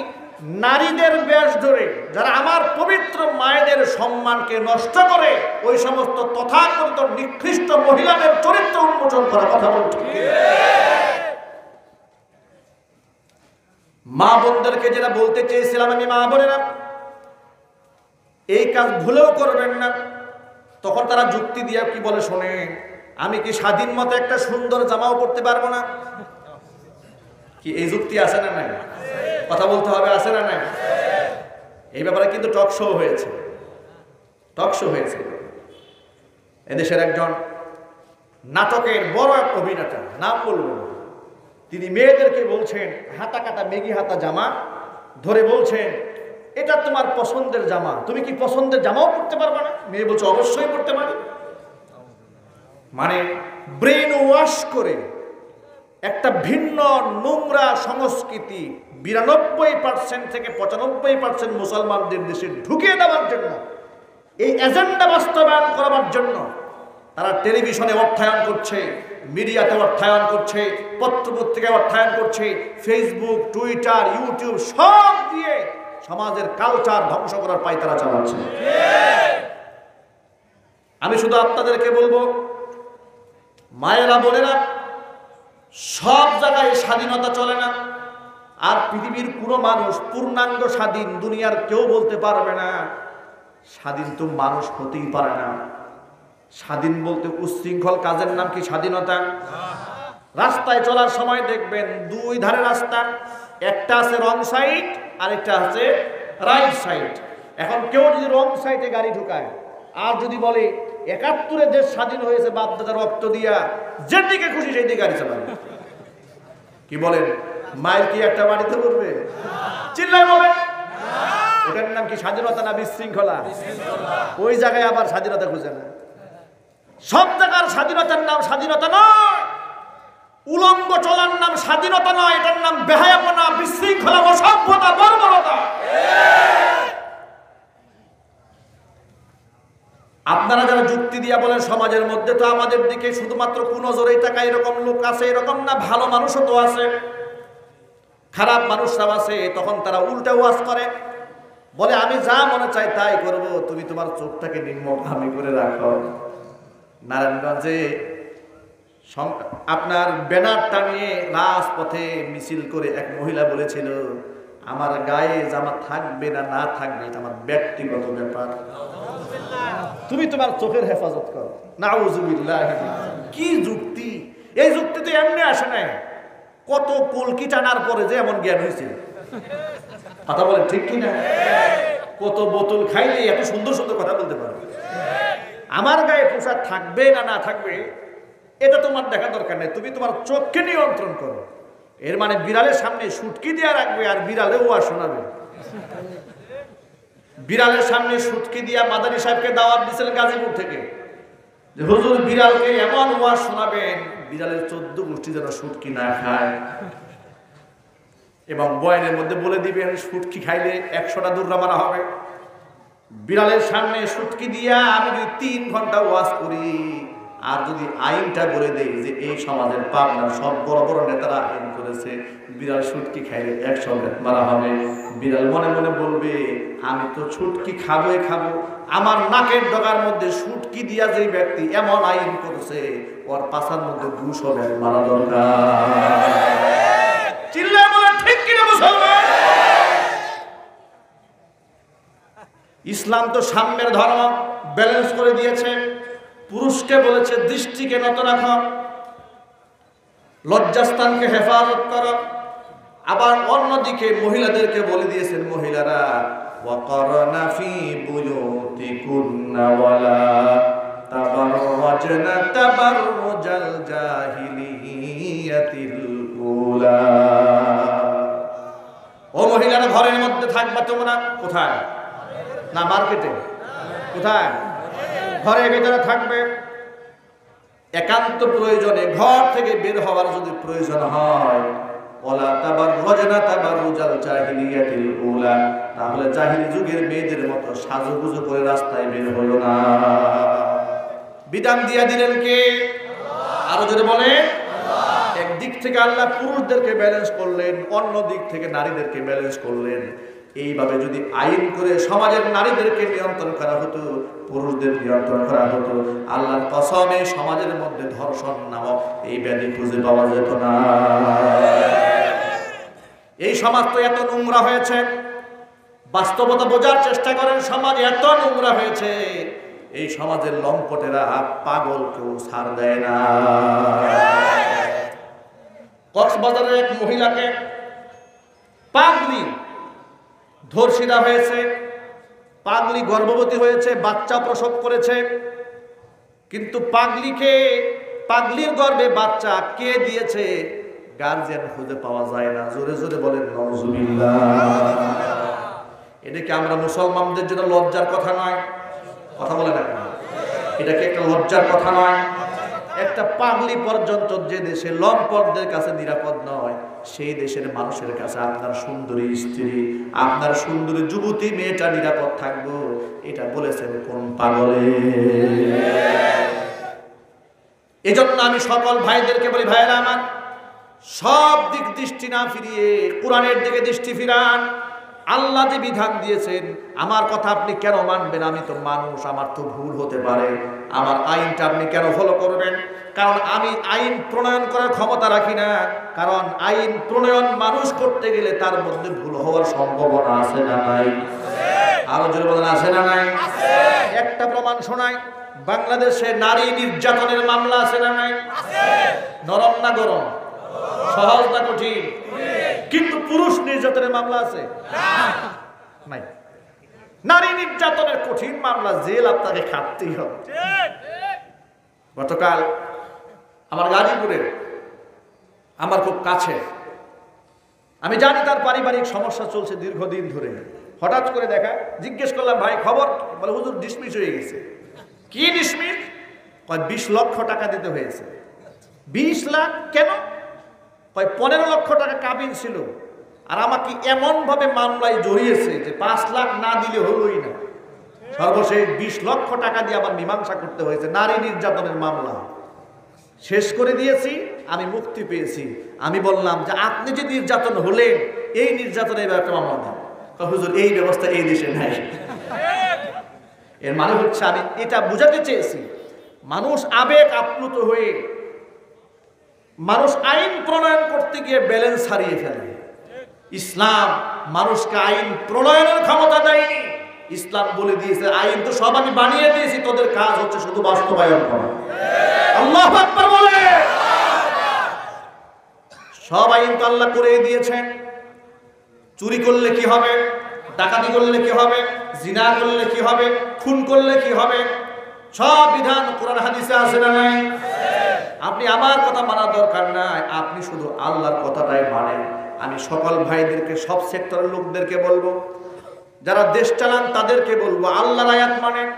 নারীদের বেশ ধরে যারা আমার পবিত্র মায়েদের সম্মানকে নষ্ট করে ওই সমস্ত তথাকথিত নিকৃষ্ট মহিলাদের চরিত্র উন্মোচন করা? কথা বলছি। মা বোনদেরকে যেটা বলতে চেয়েছিলাম, আমি মা বোনেরা এই কাজ ভুলেও করবেন না। তখন তারা যুক্তি দিয়ে কি বলে শোনে, আমি কি স্বাধীন মতো একটা সুন্দর জামাও পরতে পারবো না? কি এই যুক্তি আছে না নাই? কথা বলতে হবে, আছে না নাই? এই ব্যাপারে কিন্তু টক শো হয়েছে, এদেশের একজন নাটকের বড় এক অভিনেতা, নাম বলবো না, তিনি মেয়েদেরকে বলছেন, হাতা কাটা মেগি হাতা জামা ধরে বলছেন, এটা তোমার পছন্দের জামা, তুমি কি পছন্দের জামাও পরতে পারবে না? মেয়ে বলছে অবশ্যই পরতে পারি। মানে ব্রেন ওয়াশ করে একটা ভিন্ন নোংরা সংস্কৃতি 92% থেকে 95% মুসলমানদের দেশে ঢুকিয়ে দেওয়ার জন্য, এই এজেন্ডা বাস্তবায়ন করার জন্য তারা টেলিভিশনে অর্থায়ন করছে, মিডিয়াতে অর্থায়ন করছে, পত্রপত্রিকায় অর্থায়ন করছে, ফেসবুক, টুইটার, ইউটিউব সব দিয়ে সমাজের কালচার ধ্বংস করার পায়তারা চালাচ্ছে। আমি শুধু আপনাদেরকে বলবো, মায়েরা বোনেরা, সব জায়গায় স্বাধীনতা চলে না। আর পৃথিবীর কোনো মানুষ পূর্ণাঙ্গ স্বাধীন দুনিয়ার কেউ বলতে পারবে না। স্বাধীন তো মানুষ হতেই পারে না। স্বাধীন বলতে উচ্ছৃঙ্খল কাজের নাম কি স্বাধীনতা? রাস্তায় চলার সময় দেখবেন দুই ধারে রাস্তা, একটা আছে রং সাইড আর একটা আছে রাইট সাইড। এখন কেউ যদি রং সাইডে গাড়ি ঢুকায় আর যদি বলে ৭১ দেশ স্বাধীন হয়েছে বাপদাদার রক্ত দিয়া, যেদিকে খুশি সেই দিকে গাড়ি চালাবে, কি বলেন? মায়ের কি একটা বাড়িতে পড়বে? চিল্লায় বলে এটার নাম কি স্বাধীনতা না বিশৃঙ্খলা? ওই জায়গায় আবার স্বাধীনতা খুঁজে না। সব জায়গার স্বাধীনতার নাম স্বাধীনতা নয়, উলঙ্গ চলার নাম স্বাধীনতা নয়, এটার নাম বেহায়াপনা, বিশৃঙ্খলা, অসভ্যতা, বর্বরতা। আপনারা যারা যুক্তি দিয়া বলেন সমাজের মধ্যে তো আমাদের দিকে শুধুমাত্র কুনজরেই টাকা এরকম লোক আছে, এরকম না, ভালো মানুষও তো আছে, খারাপ মানুষরাও আছে। তখন তারা উল্টা ওয়াজ করে, বলে আমি যা মনে চাই তাই করব, তুমি তোমার চোখটাকে নিম্নগামী করে রাখো। নারায়ণগঞ্জে আপনার ব্যানার টানিয়ে রাজপথে মিছিল করে এক মহিলা বলেছিল, আমার গায়ে জামা থাকবে না না থাকবে এটা আমার ব্যক্তিগত ব্যাপার, তুমি তোমার চোখের হেফাজত করো। নাউজুবিল্লাহ। কি যুক্তি! এই যুক্তি তো এমনি আসে নাই, কত কলকি টানার পরে যে এমন জ্ঞান হয়েছে। কথা বলে ঠিক কিনা? কত বোতল খাইলে এত সুন্দর সুন্দর কথা বলতে পারবে। আমার গায়ে পোশাক থাকবে না না থাকবে এটা তোমার দেখা দরকার নেই, তুমি তোমার চোখকে নিয়ন্ত্রণ করো। এর মানে বিড়ালের সামনে সুটকি দিয়ে রাখবে আর বিড়ালে ওয়াজ শোনাবে। বিড়ালের সামনে সুটকি দিয়া মাদানী সাহেবকে দাওয়াত দিয়েছিলেন গাজীপুর থেকে, যে হুজুর বিড়ালকে এমন ওয়াজ শোনাবেন বিড়ালের 14 গোষ্ঠী যেন সুটকি না খায়, এবং বয়ানের মধ্যে বলে দিবেন সুটকি খাইলে 100টা দুর্রা মারা হবে। বিড়ালের সামনে সুটকি দিয়া আমি যদি 3 ঘন্টা ওয়াজ করি আর যদি আইনটা বলে দেই যে এই সমাজের পাবনার সব বড় বড় নেতারা আইন করেছে বিড়াল সুটকি খাইলে 100 মারা হবে, বিড়াল মনে মনে বলবে আমি তো সুটকি খাবোই খাবো, আমার নাকের ডগার মধ্যে সুটকি দিয়া যে ব্যক্তি এমন আইন করেছে ওর পাছার মধ্যে 200 মারা দরকার। চিল্লায় বলে ঠিক কিনা মুসলমান? ইসলাম তো সাম্যের ধর্ম, ব্যালেন্স করে দিয়েছে। পুরুষকে বলেছে দৃষ্টিকে নত রাখো, লজ্জাস্থানকে হেফাজত করো, আবার অন্যদিকে মহিলাদেরকে বলে দিয়েছেন মহিলারা ওয়াকারনা ফি বুয়ুতিকুন্না ওয়ালা তাবাররাজনা তাবাররুজাল জাহিলিয়াতিল উলা। ও মহিলারা ঘরের মধ্যে থাকবা তোমরা। কোথায়? না মার্কেটে। কোথায়? ঘরের ভিতরে থাকবে। একান্ত প্রয়োজনে ঘর থেকে বের হওয়ার যদি প্রয়োজন হয় ওয়ালা তাবাররাজনা তাবাররুজাল জাহিলিয়াতিল উলা, তাহলে জাহিলি যুগের মেয়েদের মতো সাজুগুজু করে রাস্তায় বের হলো না। বিধান দিয়া দিলেন কে? আরো যদি বলে একদিক থেকে আল্লাহ পুরুষদেরকে ব্যালেন্স করলেন, অন্য দিক থেকে নারীদেরকে ব্যালেন্স করলেন। এইভাবে যদি আইন করে সমাজের নারীদেরকে নিয়ন্ত্রণ করা হতো, পুরুষদের নিয়ন্ত্রণ করা হতো, আল্লাহর কসমে সমাজের মধ্যে ধর্ষণ নামক এই ব্যাধি খুঁজে পাওয়া যেত না। এই সমাজ তো এত নোংরা হয়েছে, বাস্তবতা বোঝার চেষ্টা করেন, সমাজ এত নোংরা হয়েছে, এই সমাজের লম্পটেরা পাগল কেউ ছাড় দেয় না। কক্সবাজারের এক মহিলাকে পাগলি ধর্ষিতা হয়েছে, পাগলি গর্ভবতী হয়েছে, বাচ্চা প্রসব করেছে, কিন্তু পাগলির গর্ভে বাচ্চা কে দিয়েছে গার্জিয়ান খুঁজে পাওয়া যায় না। জোরে জোরে বলেন নাউজুবিল্লাহ। এটা কি আমরা মুসলমানদের জন্য লজ্জার কথা নয়? কথা বলে না, এটা কি একটা লজ্জার কথা নয়? একটা পাগলি পর্যন্ত যে দেশে লম্পটদের কাছে নিরাপদ নয়, সেই দেশের মানুষের কাছে আপনার সুন্দরী স্ত্রী, আপনার সুন্দরী যুবতী মেয়েটা নিরাপদ থাকবো, এটা বলেছেন কোন পাগলে? এজন্য আমি সকল ভাইদেরকে বলি, ভাইয়েরা আমার, সব দিক দৃষ্টি না ফিরিয়ে কোরআনের দিকে দৃষ্টি ফিরান। আল্লাহ যে বিধান দিয়েছেন, আমার কথা আপনি কেন মানবেন? আমি তো মানুষ, আমার তো ভুল হতে পারে। আমার আইনটা আপনি কেন ফলো করবেন? কারণ আমি আইন প্রণয়ন করার ক্ষমতা রাখি না। কারণ আইন প্রণয়ন মানুষ করতে গেলে তার মধ্যে ভুল হওয়ার সম্ভাবনা আছে না নাই? আরো জোরে বলেন, আছে না নাই? একটা প্রমাণ শোনাই, বাংলাদেশে নারী নির্যাতনের মামলা আছে না নাই? নরম না গরম, সহজ না কঠিন? কিন্তু পুরুষ নির্যাতনের মামলা আছে নাই? নারী নির্যাতনের কঠিন মামলা, জেল আপনাকে খাটতেই হবে। গতকাল আমার গাজীপুরে, আমার খুব কাছে, আমি জানি তার পারিবারিক সমস্যা চলছে দীর্ঘদিন ধরে। হঠাৎ করে দেখা, জিজ্ঞেস করলাম, ভাই খবর? বলে, হুজুর ডিসমিস হয়ে গেছে। কি ডিসমিস? 20 লক্ষ টাকা দিতে হয়েছে। 20 লাখ কেন? 15 লক্ষ টাকা কাবিন ছিল, আর আমাকে এমন ভাবে মামলায় জড়িয়েছে যে 5 লাখ না দিলে হলোই না। সর্বশেষ 20 লক্ষ টাকা দিয়ে আবার মীমাংসা করতে হয়েছে। নারী নির্যাতনের মামলা শেষ করে দিয়েছি, আমি মুক্তি পেয়েছি। আমি বললাম যে আপনি যে নির্যাতন হলেন, এই নির্যাতনের একটা মামলা দেন। হুজুর এই ব্যবস্থা এই দেশে নাই। এর মানে হচ্ছে, আমি এটা বুঝাতে চেয়েছি, মানুষ আবেগ আপ্লুত হয়ে মানুষ আইন প্রণয়ন করতে গিয়ে ব্যালেন্স হারিয়ে ফেলে। ইসলাম মানুষকে আইন প্রণয়নের ক্ষমতা দেয়নি। ইসলাম বলে দিয়েছে, আইন তো সব আমি বানিয়ে দিয়েছি, তোদের কাজ হচ্ছে শুধু বাস্তবায়ন করা। আল্লাহু আকবার বলে। সব আইন তো আল্লাহ করে দিয়েছেন। চুরি করলে কি হবে, ডাকাতি করলে কি হবে, জিনা করলে কি হবে, খুন করলে কি হবে, সব বিধান কোরআন হাদিসে আছে না নাই? আপনি আমার কথা মানার দরকার নাই, আপনি শুধু আল্লাহর কথাটাই মানেন। আমি সকল ভাইদেরকে, সব সেক্টরের লোকদেরকে বলবো, যারা দেশ চালান তাদেরকে বলবো আল্লাহর আয়াত মানেন।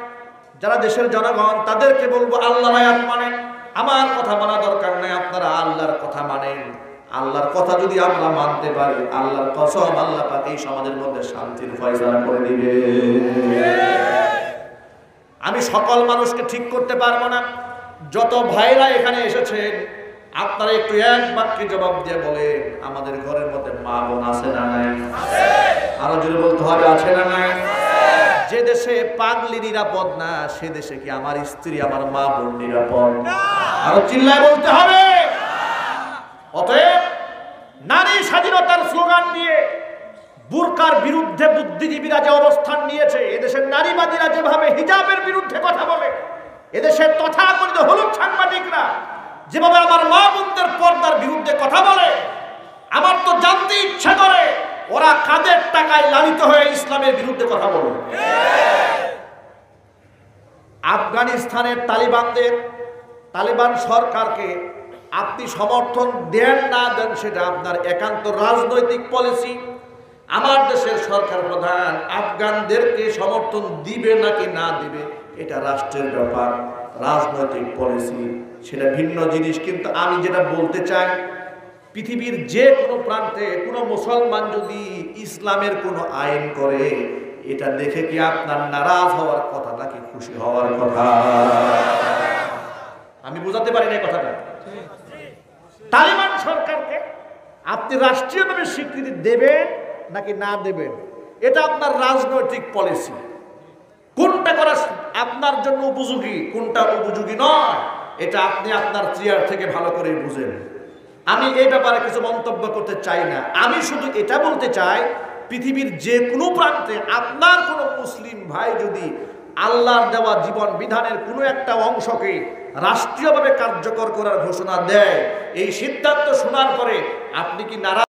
যারা দেশের জনগণ তাদেরকে বলবো আল্লাহর আয়াত মানেন। আমার কথা মানা দরকার নাই, আপনারা আল্লাহর কথা মানেন। আল্লাহর কথা যদি আমরা মানতে পারি, আল্লাহর কসম, আল্লাহ পাক এই সমাজের মধ্যে শান্তির ফয়সালা করে দিবে। আমি সকল মানুষকে ঠিক করতে পারবো না। যত ভাইরা এখানে এসেছেন, আপনারা একটু এক বাক্যে জবাব দিয়ে বলেন, আমাদের ঘরের মধ্যে মা বোন আছে না নাই? আরো জোরে বলতে হবে, আছে না নাই? যে দেশে পাগলি নিরাপদ না, সে দেশে কি আমার স্ত্রী, আমার মা বোন নিরাপদ? আরো চিল্লায় বলতে হবে। অতএব নারী স্বাধীনতার স্লোগান দিয়ে বুরকার বিরুদ্ধে বুদ্ধিজীবীরা যে অবস্থান নিয়েছে, এদেশের নারীবাদীরা যেভাবে হিজাবের বিরুদ্ধে কথা বলে, এদেশের তথাকথিত হলুদ সাংবাদিকরা যেভাবে আমার মা বোনদের পর্দার বিরুদ্ধে কথা বলে, আমার তো জানতে ইচ্ছা করে ওরা কাদের টাকায় লালিত হয়ে ইসলামের বিরুদ্ধে কথা বলে। আফগানিস্তানের তালিবান সরকারকে আপনি সমর্থন দেন না দেন, সেটা আপনার একান্ত রাজনৈতিক পলিসি। আমার দেশের সরকার প্রধান আফগানদেরকে সমর্থন দিবে নাকি না দিবে, এটা রাষ্ট্রের ব্যাপার, রাজনৈতিক পলিসি, সেটা ভিন্ন জিনিস। কিন্তু আমি যেটা বলতে চাই, পৃথিবীর যে কোনো প্রান্তে কোনো মুসলমান যদি ইসলামের কোনো আইন করে, এটা দেখে কি আপনার নারাজ হওয়ার কথা নাকি খুশি হওয়ার কথা? আমি বুঝাতে পারি না কথাটা। তালিবান সরকারকে আপনি রাষ্ট্রীয়ভাবে স্বীকৃতি দেবেন নাকি না দেবেন, এটা আপনার রাজনৈতিক পলিসি। কোনটা করা আপনার জন্য উপযোগী, কোনটা উপযোগী নয়, এটা আপনি আপনার চেয়ার থেকে ভালো করে বুঝেন। আমি এই ব্যাপারে কিছু মন্তব্য করতে চাই না। আমি শুধু এটা বলতে চাই, পৃথিবীর যে কোনো প্রান্তে আপনার কোনো মুসলিম ভাই যদি আল্লাহর দেওয়া জীবন বিধানের কোনো একটা অংশকে রাষ্ট্রীয়ভাবে কার্যকর করার ঘোষণা দেয়, এই সিদ্ধান্ত শোনার পরে আপনি কি নারাজ